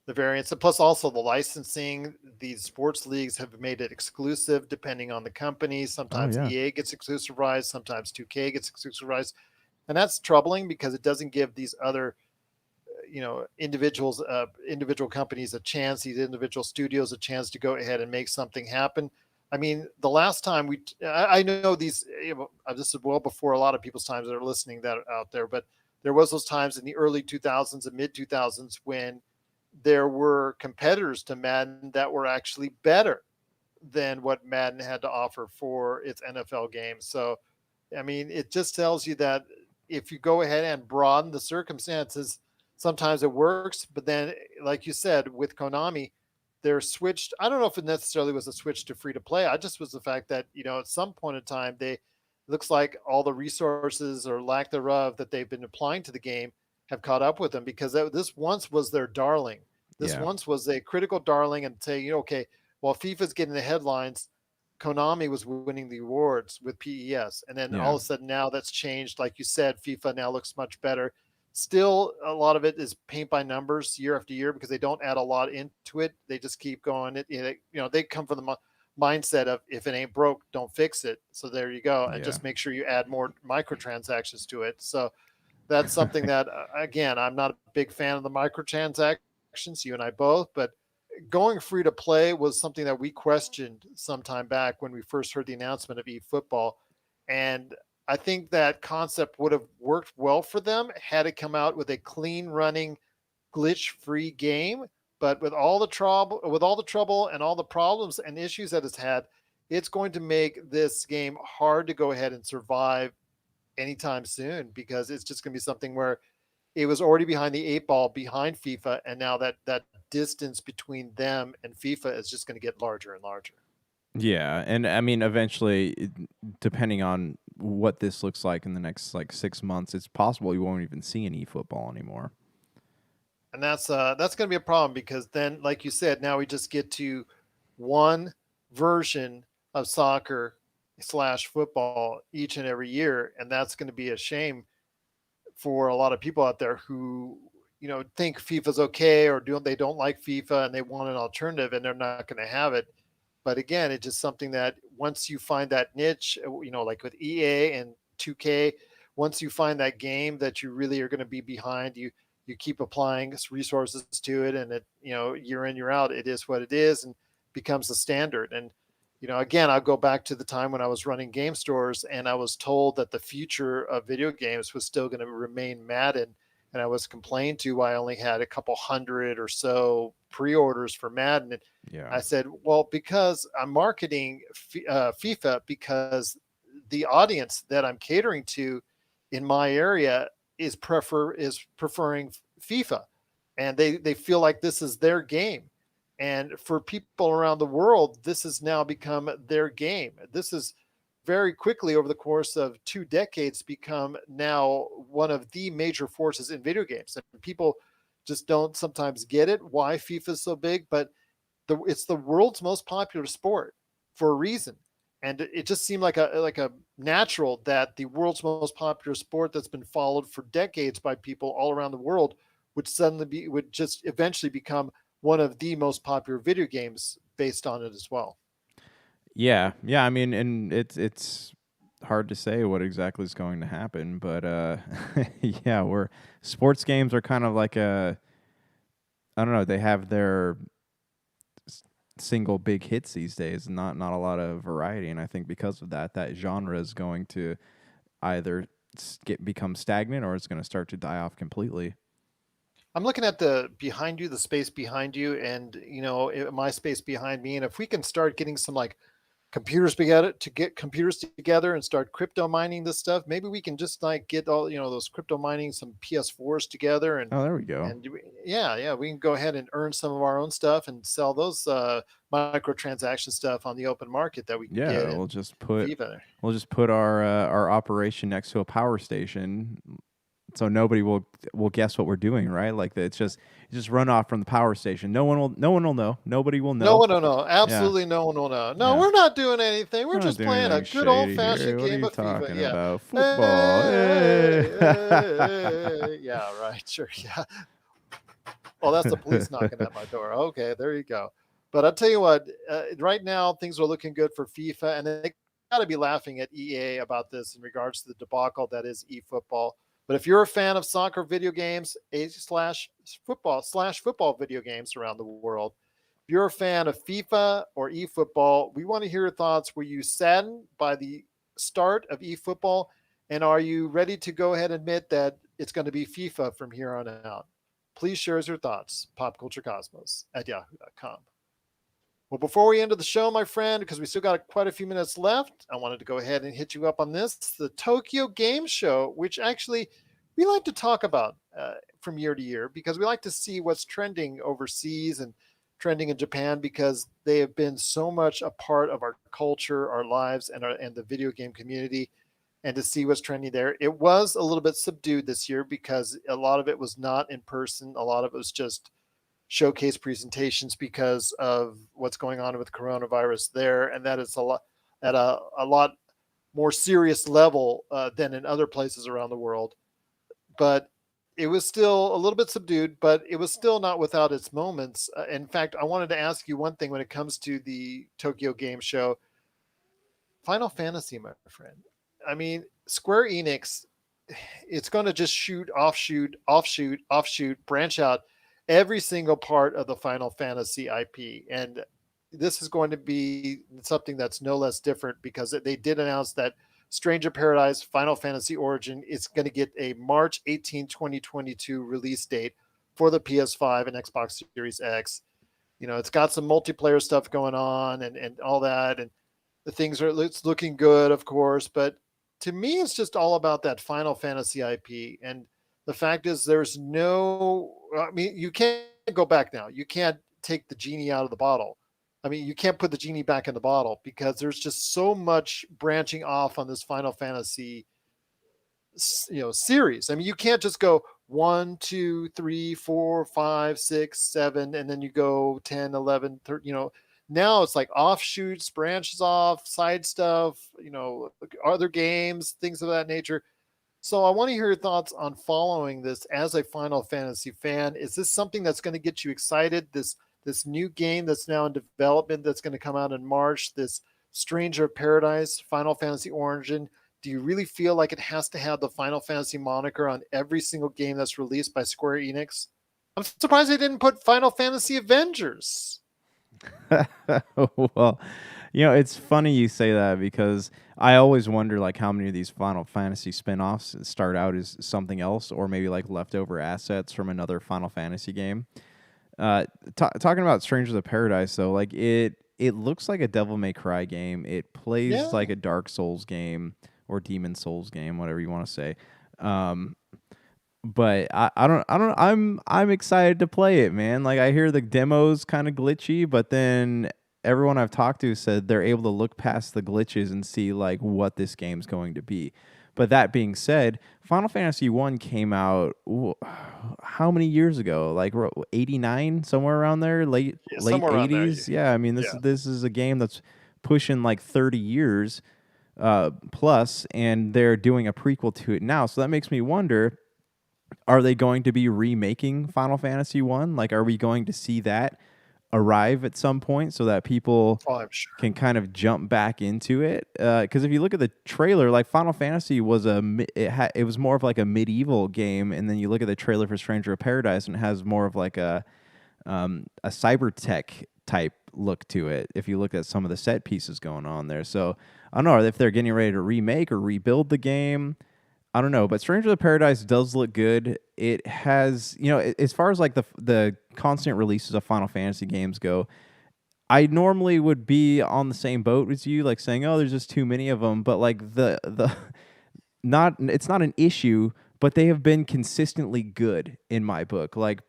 the variants, and plus also the licensing. These sports leagues have made it exclusive depending on the company. Oh Sometimes yeah. EA gets exclusive rights, sometimes 2K gets exclusive rights, and that's troubling because it doesn't give these other individual companies a chance, these individual studios a chance to go ahead and make something happen. I mean, the last time I know these, this is well before a lot of people's times that are listening that are out there, but there was those times in the early 2000s and mid 2000s when there were competitors to Madden that were actually better than what Madden had to offer for its NFL game. So, I mean, it just tells you that if you go ahead and broaden the circumstances, sometimes it works. But then, like you said, with Konami, they're switched. I don't know if it necessarily was a switch to free to play. I just was the fact that at some point in time they looks like all the resources or lack thereof that they've been applying to the game have caught up with them because this once was their darling. This Yeah. once was a critical darling, and say, okay, while FIFA's getting the headlines, Konami was winning the awards with PES, and then all Yeah. of a sudden now that's changed. Like you said, FIFA now looks much better. Still, a lot of it is paint by numbers year after year because they don't add a lot into it. They just keep going. They come from the mindset of if it ain't broke, don't fix it. So there you go, and Yeah. just make sure you add more microtransactions to it. So that's something that again, I'm not a big fan of the microtransactions. You and I both, but going free to play was something that we questioned some time back when we first heard the announcement of eFootball. And I think that concept would have worked well for them had it come out with a clean running, glitch free game. But with all the trouble and all the problems and issues that it's had, it's going to make this game hard to go ahead and survive anytime soon because it's just going to be something where it was already behind the eight ball behind FIFA, and now that distance between them and FIFA is just going to get larger and larger. Yeah, and I mean, eventually, depending on what this looks like in the next like 6 months, it's possible you won't even see any football anymore. And that's going to be a problem because then, like you said, now we just get to one version of soccer slash football each and every year, and that's going to be a shame for a lot of people out there who think FIFA's okay or they don't like FIFA and they want an alternative and they're not going to have it. But again, it's just something that once you find that niche, like with EA and 2K, once you find that game that you really are going to be behind, you keep applying resources to it, and it year in year out, it is what it is and becomes the standard. And again, I'll go back to the time when I was running game stores and I was told that the future of video games was still going to remain Madden. And I was complained to why I only had a couple hundred or so pre-orders for Madden. And Yeah. I said, well, because I'm marketing FIFA because the audience that I'm catering to in my area is preferring FIFA, and they feel like this is their game. And for people around the world, this has now become their game. This is very quickly over the course of 2 decades become now one of the major forces in video games. And people just don't sometimes get it why FIFA is so big, but it's the world's most popular sport for a reason. And it just seemed like a natural that the world's most popular sport that's been followed for decades by people all around the world would just eventually become one of the most popular video games based on it as well. Yeah, yeah. I mean, and it's hard to say what exactly is going to happen, but yeah, we're sports games are kind of like a I don't know. They have their single big hits these days, not a lot of variety, and I think because of that, that genre is going to either become stagnant or it's going to start to die off completely. I'm looking at the behind you, the space behind you, and my space behind me. And if we can start getting some like computers together to get computers together and start crypto mining this stuff, maybe we can just like get all those crypto mining some PS4s together and Oh, there we go. yeah, we can go ahead and earn some of our own stuff and sell those microtransaction stuff on the open market that we can get Yeah, in FIFA. we'll just put our operation next to a power station, so nobody will guess what we're doing, right? Like it's just run off from the power station. No one will know. Nobody will No know. one will know. Yeah, Absolutely no one will know. No, yeah. we're not doing anything. We're We're not just doing playing a anything good old shady fashioned here. What are game you of FIFA. talking Yeah. about? Football. Hey, Hey. yeah, right. Sure. Yeah. Well, that's the police knocking at my door. Okay, there you go. But I'll tell you what, right now things are looking good for FIFA, and they got to be laughing at EA about this in regards to the debacle that is eFootball. But if you're a fan of soccer video games, a slash football video games around the world, if you're a fan of FIFA or eFootball, we want to hear your thoughts. Were you saddened by the start of eFootball? And are you ready to go ahead and admit that it's going to be FIFA from here on out? Please share your thoughts. popculturecosmos@yahoo.com. Well, before we end the show, my friend, because we still got quite a few minutes left, I wanted to go ahead and hit you up on this the Tokyo Game Show, which actually we like to talk about from year to year because we like to see what's trending overseas and trending in Japan because they have been so much a part of our culture, our lives, and the video game community. And to see what's trending there, it was a little bit subdued this year because a lot of it was not in person. A lot of it was just showcase presentations because of what's going on with coronavirus there, and that is a lot at a lot more serious level than in other places around the world. But it was still a little bit subdued, but it was still not without its moments. In fact, I wanted to ask you one thing when it comes to the Tokyo Game Show. Final Fantasy, my friend. I mean, Square Enix, it's going to just shoot, offshoot, offshoot, offshoot, branch out every single part of the Final Fantasy IP. And this is going to be something that's no less different because they did announce that Stranger Paradise Final Fantasy Origin is going to get a March 18, 2022 release date for the PS5 and Xbox Series X. It's got some multiplayer stuff going on and all that. And the things are it's looking good, of course, but to me, it's just all about that Final Fantasy IP. And the fact is, there's no. I mean, you can't go back now. You can't take the genie out of the bottle. I mean, you can't put the genie back in the bottle because there's just so much branching off on this Final Fantasy series. I mean, you can't just go 1, 2, 3, 4, 5, 6, 7, and then you go 10, 11, 13. Now it's like offshoots, branches off, side stuff, other games, things of that nature. So I want to hear your thoughts on following this as a Final Fantasy fan. Is this something that's going to get you excited? This new game that's now in development that's going to come out in March, this Stranger Paradise Final Fantasy Origin. Do you really feel like it has to have the Final Fantasy moniker on every single game that's released by Square Enix? I'm surprised they didn't put Final Fantasy Avengers. Well, it's funny you say that because I always wonder like how many of these Final Fantasy spin-offs start out as something else or maybe like leftover assets from another Final Fantasy game. Talking about Strangers of Paradise though, like it looks like a Devil May Cry game. It plays Yeah. like a Dark Souls game or Demon Souls game, whatever you want to say. Um, but I'm excited to play it, man. Like I hear the demos kind of glitchy, but then everyone I've talked to said they're able to look past the glitches and see like what this game's going to be. But that being said, Final Fantasy 1 came out how many years ago? Like 89, somewhere around there, Yeah, late somewhere around there. 80s. Yeah, I mean Yeah. this is a game that's pushing like 30 years plus, and they're doing a prequel to it now. So that makes me wonder, are they going to be remaking Final Fantasy 1? Like, are we going to see that arrive at some point so that people Oh, I'm sure. can kind of jump back into it? Because if you look at the trailer, like Final Fantasy was it was more of like a medieval game, and then you look at the trailer for Stranger of Paradise, and it has more of like a cyber tech type look to it. If you look at some of the set pieces going on there, so I don't know if they're getting ready to remake or rebuild the game. I don't know, but Stranger of Paradise does look good. It has, as far as like the constant releases of Final Fantasy games go, I normally would be on the same boat as you, like saying, "Oh, there's just too many of them." But like the not it's not an issue, but they have been consistently good in my book. Like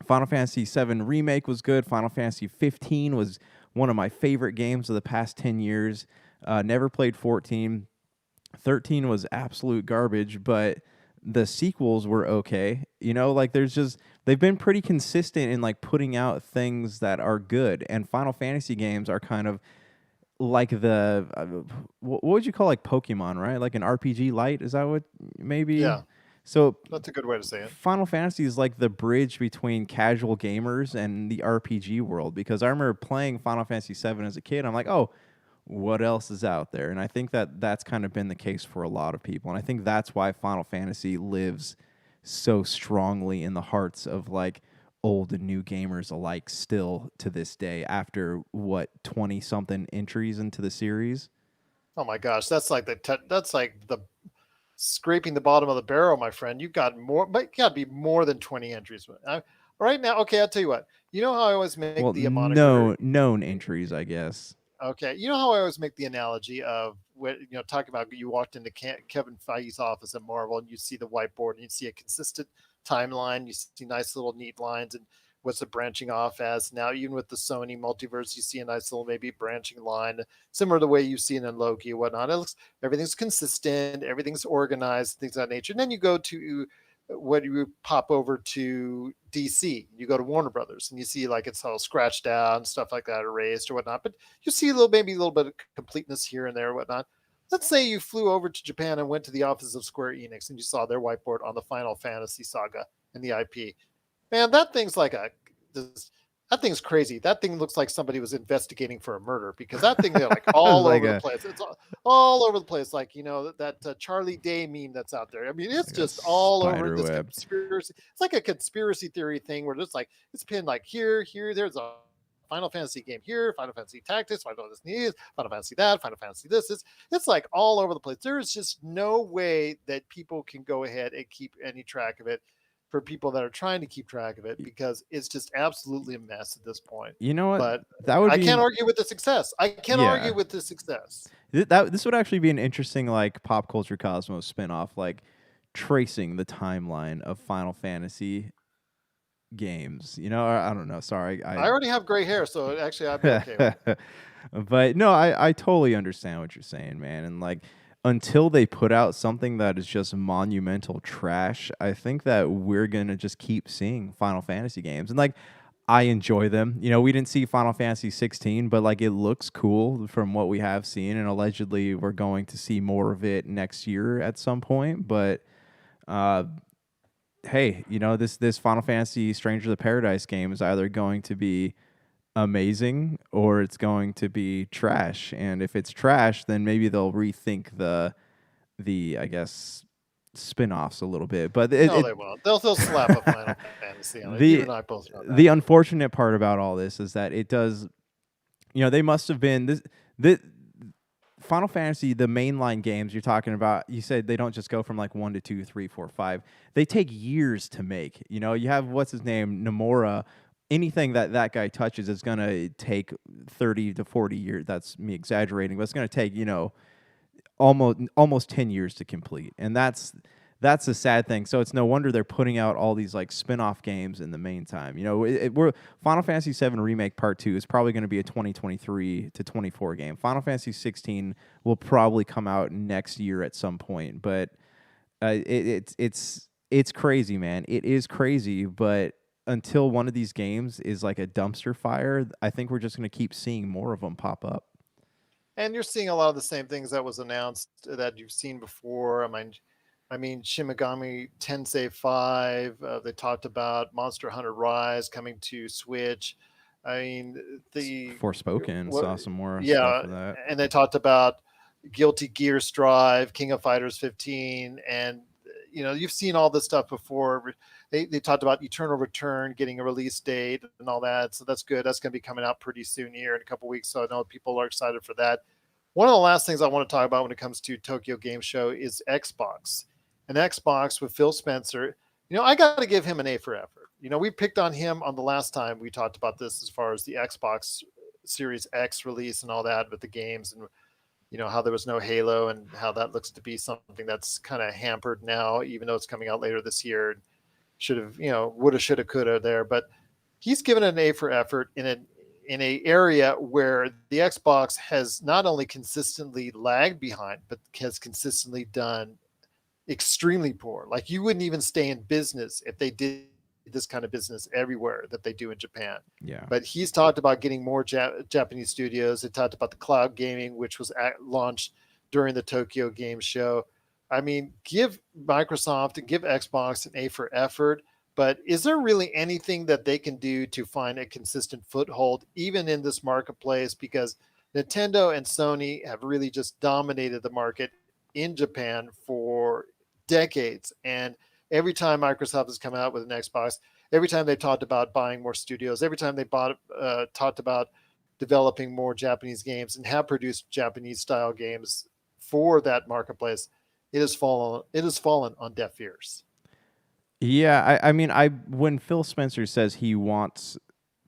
Final Fantasy VII Remake was good. Final Fantasy 15 was one of my favorite games of the past 10 years. Never played 14. 13 was absolute garbage, but the sequels were okay. Like they've been pretty consistent in like putting out things that are good. And Final Fantasy games are kind of like what would you call like Pokemon, right? Like an RPG light, is that what maybe? Yeah. So That's a good way to say it. Final Fantasy is like the bridge between casual gamers and the RPG world, because I remember playing Final Fantasy 7 as a kid. I'm like, "Oh, what else is out there?" And I think that that's kind of been the case for a lot of people. And I think that's why Final Fantasy lives so strongly in the hearts of like old and new gamers alike still to this day after what 20 something entries into the series. Oh my gosh, that's like the scraping the bottom of the barrel, my friend. You've got more, but you got to be more than 20 entries. Right now, okay, I'll tell you what. You know how I always make Well, the moniker. no known entries, I guess. Okay, you know how I always make the analogy of when talking about you walked into Kevin Feige's office at Marvel and you see the whiteboard and you see a consistent timeline, you see nice little neat lines, and what's it branching off as now. Even with the Sony multiverse, you see a nice little maybe branching line, similar to the way you see it in Loki and whatnot. It looks everything's consistent, everything's organized, things of that nature. And then you go to when you pop over to DC, you go to Warner Brothers, and you see like it's all scratched out and stuff like that, erased or whatnot. But you see maybe a little bit of completeness here and there, or whatnot. Let's say you flew over to Japan and went to the office of Square Enix, and you saw their whiteboard on the Final Fantasy saga and the IP. Man, that thing's like this, that thing's crazy. That thing looks like somebody was investigating for a murder, because that thing, they're like It's all like over the a place. It's all over the place. Like, that Charlie Day meme that's out there. I mean, it's like a just all over spider this web. conspiracy. It's like a conspiracy theory thing where it's pinned like here, there's a Final Fantasy game here, Final Fantasy Tactics, Final Fantasy this, Final Fantasy that, Final Fantasy this. It's like all over the place. There is just no way that people can go ahead and keep any track of it, for people that are trying to keep track of it, because it's just absolutely a mess at this point. You know what? But That would I be can't argue with the success. I can't yeah. argue with the success. This would actually be an interesting like pop culture cosmos spinoff, like tracing the timeline of Final Fantasy games. I don't know. Sorry, I already have gray hair, so actually I'd be okay with it. but no, I totally understand what you're saying, man. And like until they put out something that is just monumental trash, I think that we're gonna just keep seeing Final Fantasy games. And like I enjoy them. We didn't see Final Fantasy 16, but like it looks cool from what we have seen, and allegedly we're going to see more of it next year at some point. But uh, hey, this Final Fantasy Stranger of the Paradise game is either going to be amazing or it's going to be trash. And if it's trash, then maybe they'll rethink the I guess spin-offs a little bit. But No, they won't. They'll slap a Final Fantasy on it. You the and I both know the that. unfortunate part about all this is that it does, they must have been this Final Fantasy, the mainline games you're talking about, you said they don't just go from like 1 to 2, 3, 4, 5. They take years to make. You have what's his name, Nomura. Anything that guy touches is going to take 30 to 40 years. That's me exaggerating, but it's going to take, almost 10 years to complete. And that's a sad thing. So it's no wonder they're putting out all these like spin-off games in the meantime. We're Final Fantasy 7 Remake Part 2 is probably going to be a 2023 to 24 game. Final Fantasy 16 will probably come out next year at some point, but it's crazy, man. It is crazy, but until one of these games is like a dumpster fire, I think we're just going to keep seeing more of them pop up. And you're seeing a lot of the same things that was announced that you've seen before. I mean, Shimigami Tensei 5. They talked about Monster Hunter Rise coming to Switch. I mean, the Forspoken what? saw some more stuff Yeah, for that. and they talked about Guilty Gear Strive, King of Fighters 15, and you've seen all this stuff before. They talked about Eternal Return getting a release date and all that, so that's good. That's going to be coming out pretty soon here in a couple weeks. So I know people are excited for that. One of the last things I want to talk about when it comes to Tokyo Game Show is Xbox. And Xbox with Phil Spencer. I got to give him an A for effort. We picked on him on the last time we talked about this as far as the Xbox Series X release and all that with the games, and how there was no Halo, and how that looks to be something that's kind of hampered now, even though it's coming out later this year. Should have, woulda, shoulda, coulda there. But he's given an A for effort in a area where the Xbox has not only consistently lagged behind, but has consistently done extremely poor. Like, you wouldn't even stay in business if they did this kind of business everywhere that they do in Japan. Yeah. But he's talked about getting more Japanese studios. He talked about the cloud gaming, which was launched during the Tokyo Game Show. I mean, give Microsoft and give Xbox an A for effort. But is there really anything that they can do to find a consistent foothold, even in this marketplace? Because Nintendo and Sony have really just dominated the market in Japan for decades. And every time Microsoft has come out with an Xbox, every time they talked about buying more studios, every time they talked about developing more Japanese games and have produced Japanese style games for that marketplace, it has fallen on deaf ears. Yeah, I mean, when Phil Spencer says he wants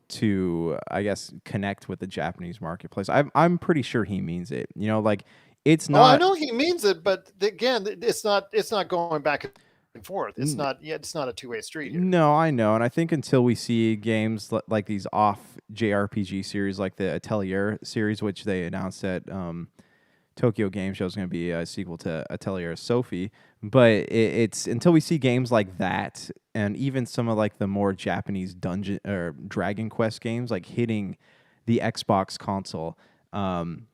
to, I guess, connect with the Japanese marketplace, I'm pretty sure he means it. Like it's Oh, I not. know he means it, but again, it's not going back forth. It's N- not yeah, it's not a two-way street here. No, I know, and I think until we see games like these off JRPG series, like the Atelier series, which they announced at Tokyo Game Show is going to be a sequel to Atelier Sophie, but it's until we see games like that, and even some of like the more Japanese dungeon or Dragon Quest games, like hitting the Xbox console. Um,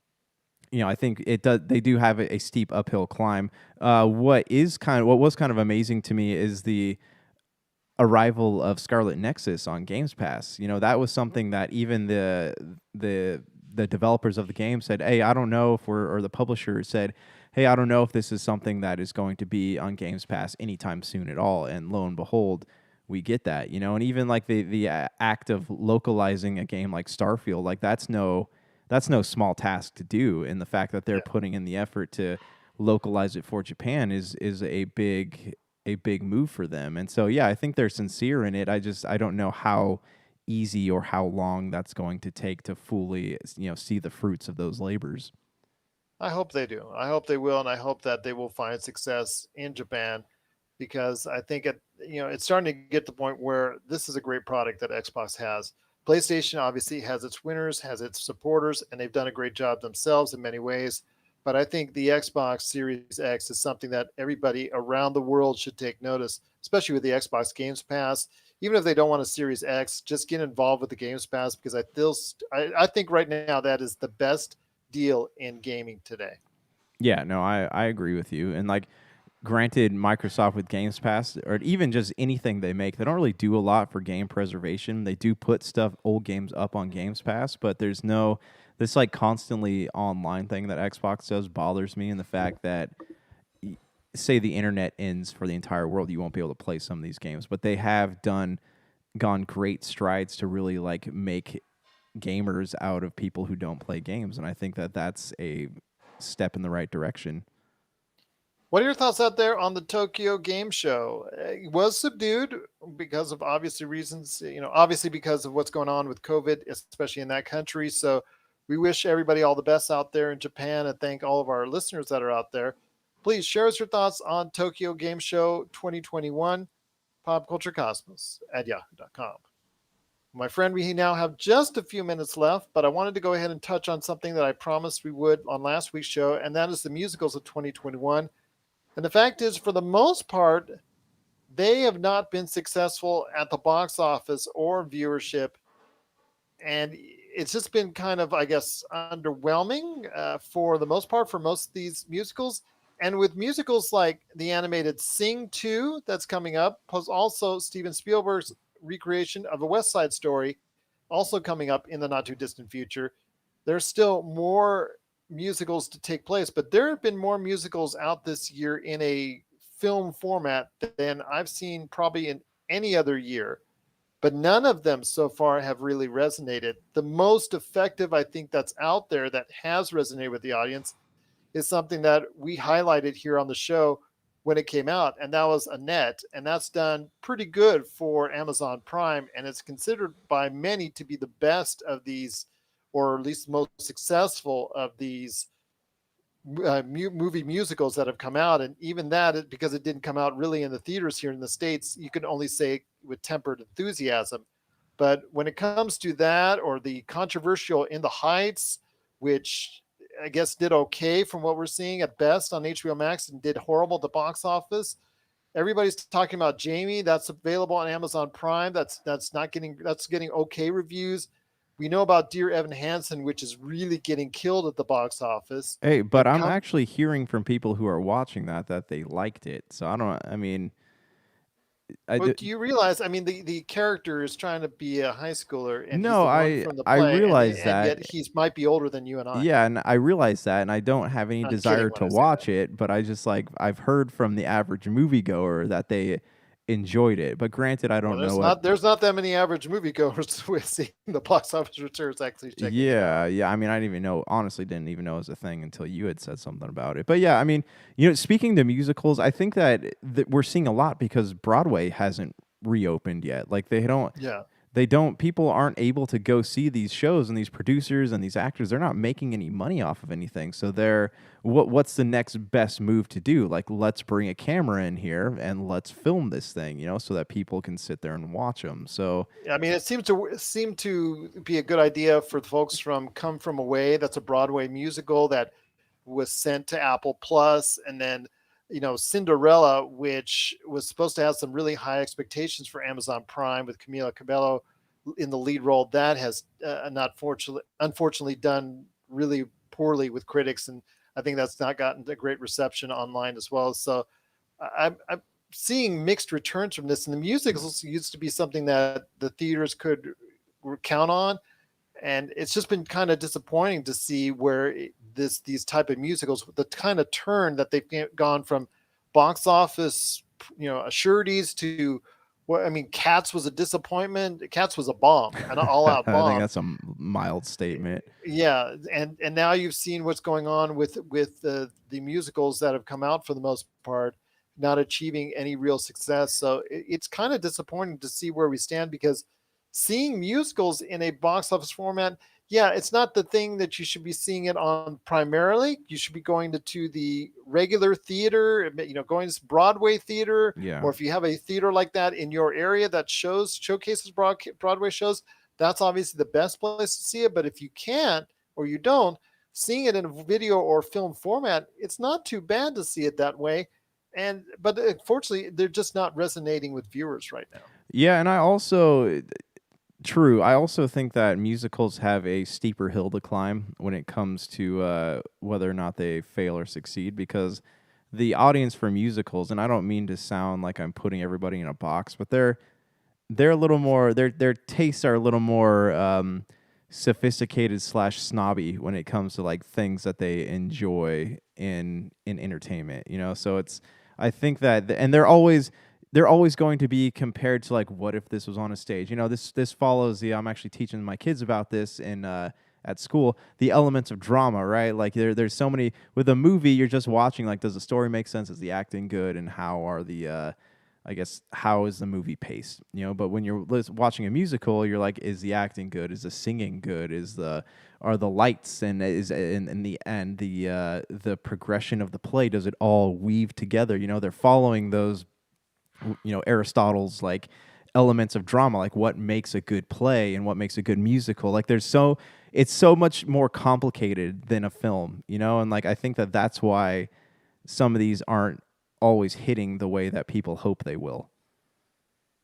I think it does. They do have a steep uphill climb. What was kind of amazing to me is the arrival of Scarlet Nexus on Games Pass. That was something that even the the developers of the game said, "Hey, I don't know if we're," or the publisher said, "Hey, I don't know if this is something that is going to be on Games Pass anytime soon at all." And lo and behold, we get that. And even like the act of localizing a game like Starfield, like that's no small task to do. And the fact that they're Yeah. putting in the effort to localize it for Japan is a big move for them. And so yeah, I think they're sincere in it. I don't know how easy or how long that's going to take to fully see the fruits of those labors. I hope they do. I hope they will, and I hope that they will find success in Japan because I think it's starting to get to the point where this is a great product that Xbox has. PlayStation obviously has its winners, has its supporters, and they've done a great job themselves in many ways. But I think the Xbox Series X is something that everybody around the world should take notice, especially with the Xbox Games Pass. Even if they don't want a Series X, just get involved with the Games Pass because I think right now that is the best deal in gaming today. Yeah, no, I agree with you. And like, granted, Microsoft with Games Pass, or even just anything they make, they don't really do a lot for game preservation. They do put old games up on Games Pass, but there's no this like constantly online thing that Xbox does bothers me, and the fact that say the internet ends for the entire world, you won't be able to play some of these games. But they have gone great strides to really like make gamers out of people who don't play games, and I think that that's a step in the right direction. What are your thoughts out there on the Tokyo Game Show? It was subdued because of obviously reasons, obviously because of what's going on with COVID, especially in that country. So we wish everybody all the best out there in Japan and thank all of our listeners that are out there. Please share us your thoughts on Tokyo Game Show 2021, popculturecosmos at yahoo.com. My friend, we now have just a few minutes left, but I wanted to go ahead and touch on something that I promised we would on last week's show, and that is the musicals of 2021. And the fact is, for the most part, they have not been successful at the box office or viewership. And it's just been kind of, I guess, underwhelming for the most part for most of these musicals. And with musicals like the animated Sing 2 that's coming up, plus also Steven Spielberg's recreation of a West Side Story, also coming up in the not too distant future, there's still more musicals to take place. But there have been more musicals out this year in a film format than I've seen probably in any other year, but none of them so far have really resonated. The most effective, I think, that's out there that has resonated with the audience is something that we highlighted here on the show when it came out, and that was Annette. And that's done pretty good for Amazon Prime, and it's considered by many to be the best of these, or at least most successful of these movie musicals that have come out. And even that, because it didn't come out really in the theaters here in the States, you can only say with tempered enthusiasm. But when it comes to that, or the controversial In the Heights, which I guess did okay from what we're seeing at best on HBO Max and did horrible at the box office. Everybody's talking about Jamie. That's available on Amazon Prime. That's getting okay reviews. We know about Dear Evan Hansen, which is really getting killed at the box office. Hey, but And I'm come, actually hearing from people who are watching that they liked it. So I don't. I mean, I well, d- do you realize? I mean, the character is trying to be a high schooler, and he's no, the one I from the I play, realize and that. yet he's might be older than you and I. Yeah, and I realize that, and I don't have any I'm kidding desire when to I say that. watch it. But I just like I've heard from the average moviegoer that they enjoyed it. But granted, I Well, don't know what. there's not that many average moviegoers with seeing the box office returns actually checking it out. Yeah, yeah. I mean, I didn't even know. Honestly, didn't even know it was a thing until you had said something about it. But yeah, I mean, speaking to musicals, I think that we're seeing a lot because Broadway hasn't reopened yet. Like they don't. Yeah. they don't people aren't able to go see these shows, and these producers and these actors, they're not making any money off of anything. So they're what's the next best move to do? Like, let's bring a camera in here and let's film this thing, so that people can sit there and watch them. So I mean, it seem to be a good idea for the folks from Come From Away. That's a Broadway musical that was sent to Apple Plus, and then Cinderella, which was supposed to have some really high expectations for Amazon Prime with Camila Cabello in the lead role. That has not unfortunately done really poorly with critics, and I think that's not gotten a great reception online as well. So I'm seeing mixed returns from this, and the musicals used to be something that the theaters could count on, and it's just been kind of disappointing to see where these type of musicals, the kind of turn that they've gone from box office, sureties to what I mean. Cats was a disappointment. Cats was a bomb, an all out I think bomb. that's a mild statement. Yeah, and now you've seen what's going on with the musicals that have come out for the most part not achieving any real success. So it's kind of disappointing to see where we stand, because seeing musicals in a box office format, yeah, it's not the thing that you should be seeing it on primarily. You should be going to the regular theater, going to Broadway theater, Yeah. or if you have a theater like that in your area that showcases Broadway shows, that's obviously the best place to see it. But if you can't, or you don't, seeing it in a video or film format, it's not too bad to see it that way. But unfortunately, they're just not resonating with viewers right now. Yeah, and I also think that musicals have a steeper hill to climb when it comes to whether or not they fail or succeed, because the audience for musicals, and I don't mean to sound like I'm putting everybody in a box, but they're a little more their tastes are a little more sophisticated slash snobby when it comes to like things that they enjoy in entertainment. So it's I think that and they're always going to be compared to like, what if this was on a stage. This follows the I'm actually teaching my kids about this in at school, the elements of drama, right? Like there's so many with a movie. You're just watching, like, does the story make sense? Is the acting good? And how are the I guess, how is the movie paced? But when you're watching a musical, you're like, is the acting good? Is the singing good? Are the lights, and is in the end the progression of the play, does it all weave together? They're following those, Aristotle's like elements of drama, like what makes a good play and what makes a good musical. Like it's so much more complicated than a film, and like I think that that's why some of these aren't always hitting the way that people hope they will.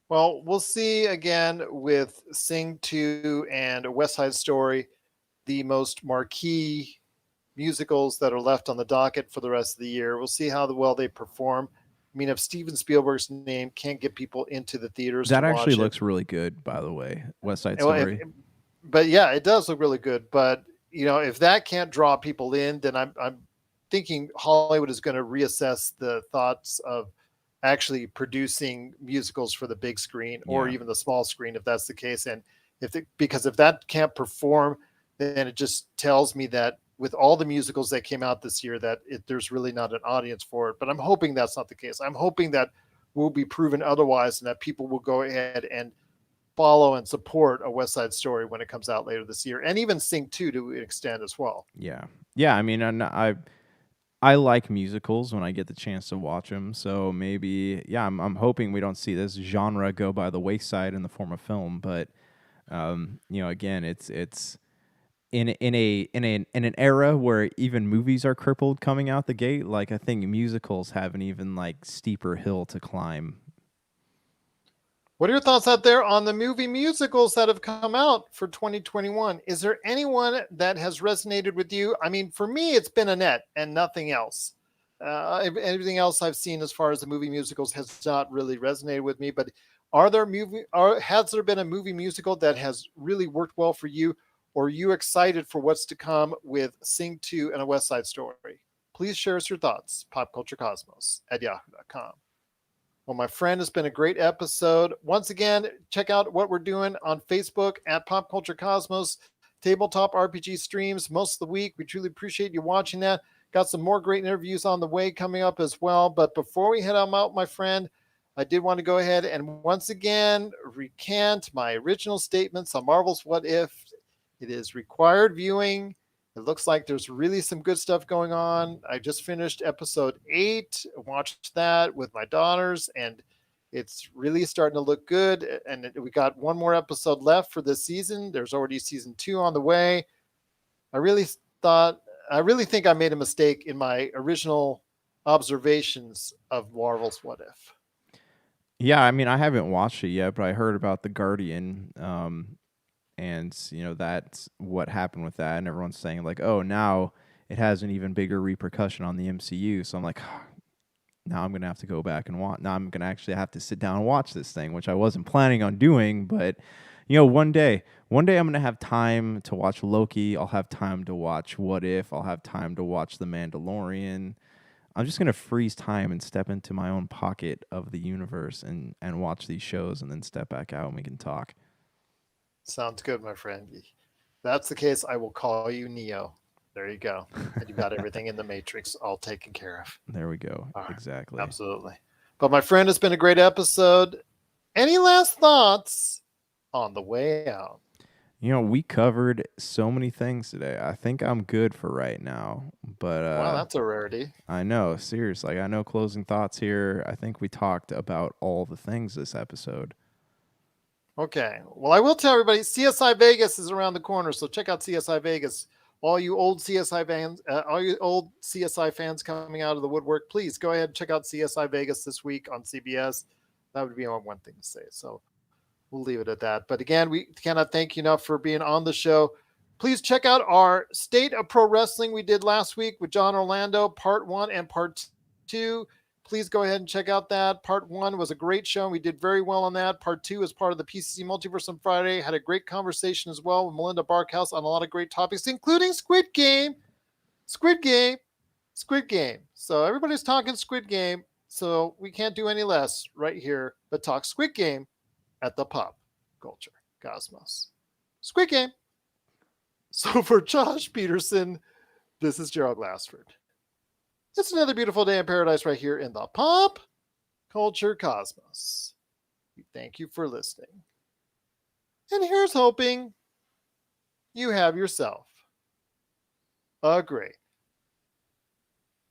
Well, we'll see again with Sing 2 and A West Side Story, the most marquee musicals that are left on the docket for the rest of the year. We'll see how well they perform. I mean, if Steven Spielberg's name can't get people into the theaters to That actually watch it, looks really good, by the way. West Side well, Story. but yeah, it does look really good. But if that can't draw people in, then I'm thinking Hollywood is going to reassess the thoughts of actually producing musicals for the big screen or Yeah. even the small screen, if that's the case. And because if that can't perform, then it just tells me that with all the musicals that came out this year, that there's really not an audience for it. But I'm hoping that's not the case. I'm hoping that will be proven otherwise, and that people will go ahead and follow and support A West Side Story when it comes out later this year, and even Sing 2 to an extent as well. Yeah. Yeah, I mean, and I like musicals when I get the chance to watch them. So maybe, yeah, I'm hoping we don't see this genre go by the wayside in the form of film. But again, it's in an era where even movies are crippled coming out the gate. Like, I think musicals have an even like steeper hill to climb. What are your thoughts out there on the movie musicals that have come out for 2021? Is there anyone that has resonated with you? I mean, for me, it's been Annette and nothing else. Everything else I've seen as far as the movie musicals has not really resonated with me. But has there been a movie musical that has really worked well for you? Or are you excited for what's to come with Sing 2 and A West Side Story? Please share us your thoughts. popculturecosmos@yahoo.com. Well, my friend, it's been a great episode. Once again, check out what we're doing on Facebook at Pop Culture Cosmos, tabletop RPG streams most of the week. We truly appreciate you watching that. Got some more great interviews on the way coming up as well. But before we head on out, my friend, I did want to go ahead and once again recant my original statements on Marvel's What If. It is required viewing. It looks like there's really some good stuff going on. I just finished episode 8, watched that with my daughters, and it's really starting to look good. And we got one more episode left for this season. There's already season 2 on the way. I really thought, I really think I made a mistake in my original observations of Marvel's What If. Yeah, I mean, I haven't watched it yet, but I heard about the Guardian, and that's what happened with that, and everyone's saying like, oh, now it has an even bigger repercussion on the MCU. So I'm like, now I'm gonna have to go back and watch. Now I'm gonna actually have to sit down and watch this thing, which I wasn't planning on doing, but one day I'm gonna have time to watch Loki. I'll have time to watch What If. I'll have time to watch The Mandalorian. I'm just gonna freeze time and step into my own pocket of the universe and watch these shows, and then step back out and we can talk. Sounds good, my friend. If that's the case, I will call you Neo. There you go. And you've got everything in the Matrix all taken care of. There we go. All right. Exactly. Absolutely. But my friend, it's been a great episode. Any last thoughts on the way out? We covered so many things today. I think I'm good for right now. But Wow, that's a rarity. I know, seriously. Like, I know closing thoughts here. I think we talked about all the things this episode. Okay. Well, I will tell everybody CSI Vegas is around the corner, so check out CSI Vegas. All you old CSI fans coming out of the woodwork, please go ahead and check out CSI Vegas this week on CBS. That would be my one thing to say. So we'll leave it at that. But again, we cannot thank you enough for being on the show. Please check out our State of Pro Wrestling we did last week with John Orlando, part 1 and part 2. Please go ahead and check out that. Part 1 was a great show. We did very well on that. Part 2 is part of the PCC Multiverse on Friday. Had a great conversation as well with Melinda Barkhouse on a lot of great topics, including Squid Game. Squid Game. Squid Game. So everybody's talking Squid Game. So we can't do any less right here but talk Squid Game at the Pop Culture Cosmos. Squid Game. So for Josh Peterson, this is Gerald Glassford. It's another beautiful day in paradise right here in the Pop Culture Cosmos. We thank you for listening. And here's hoping you have yourself a great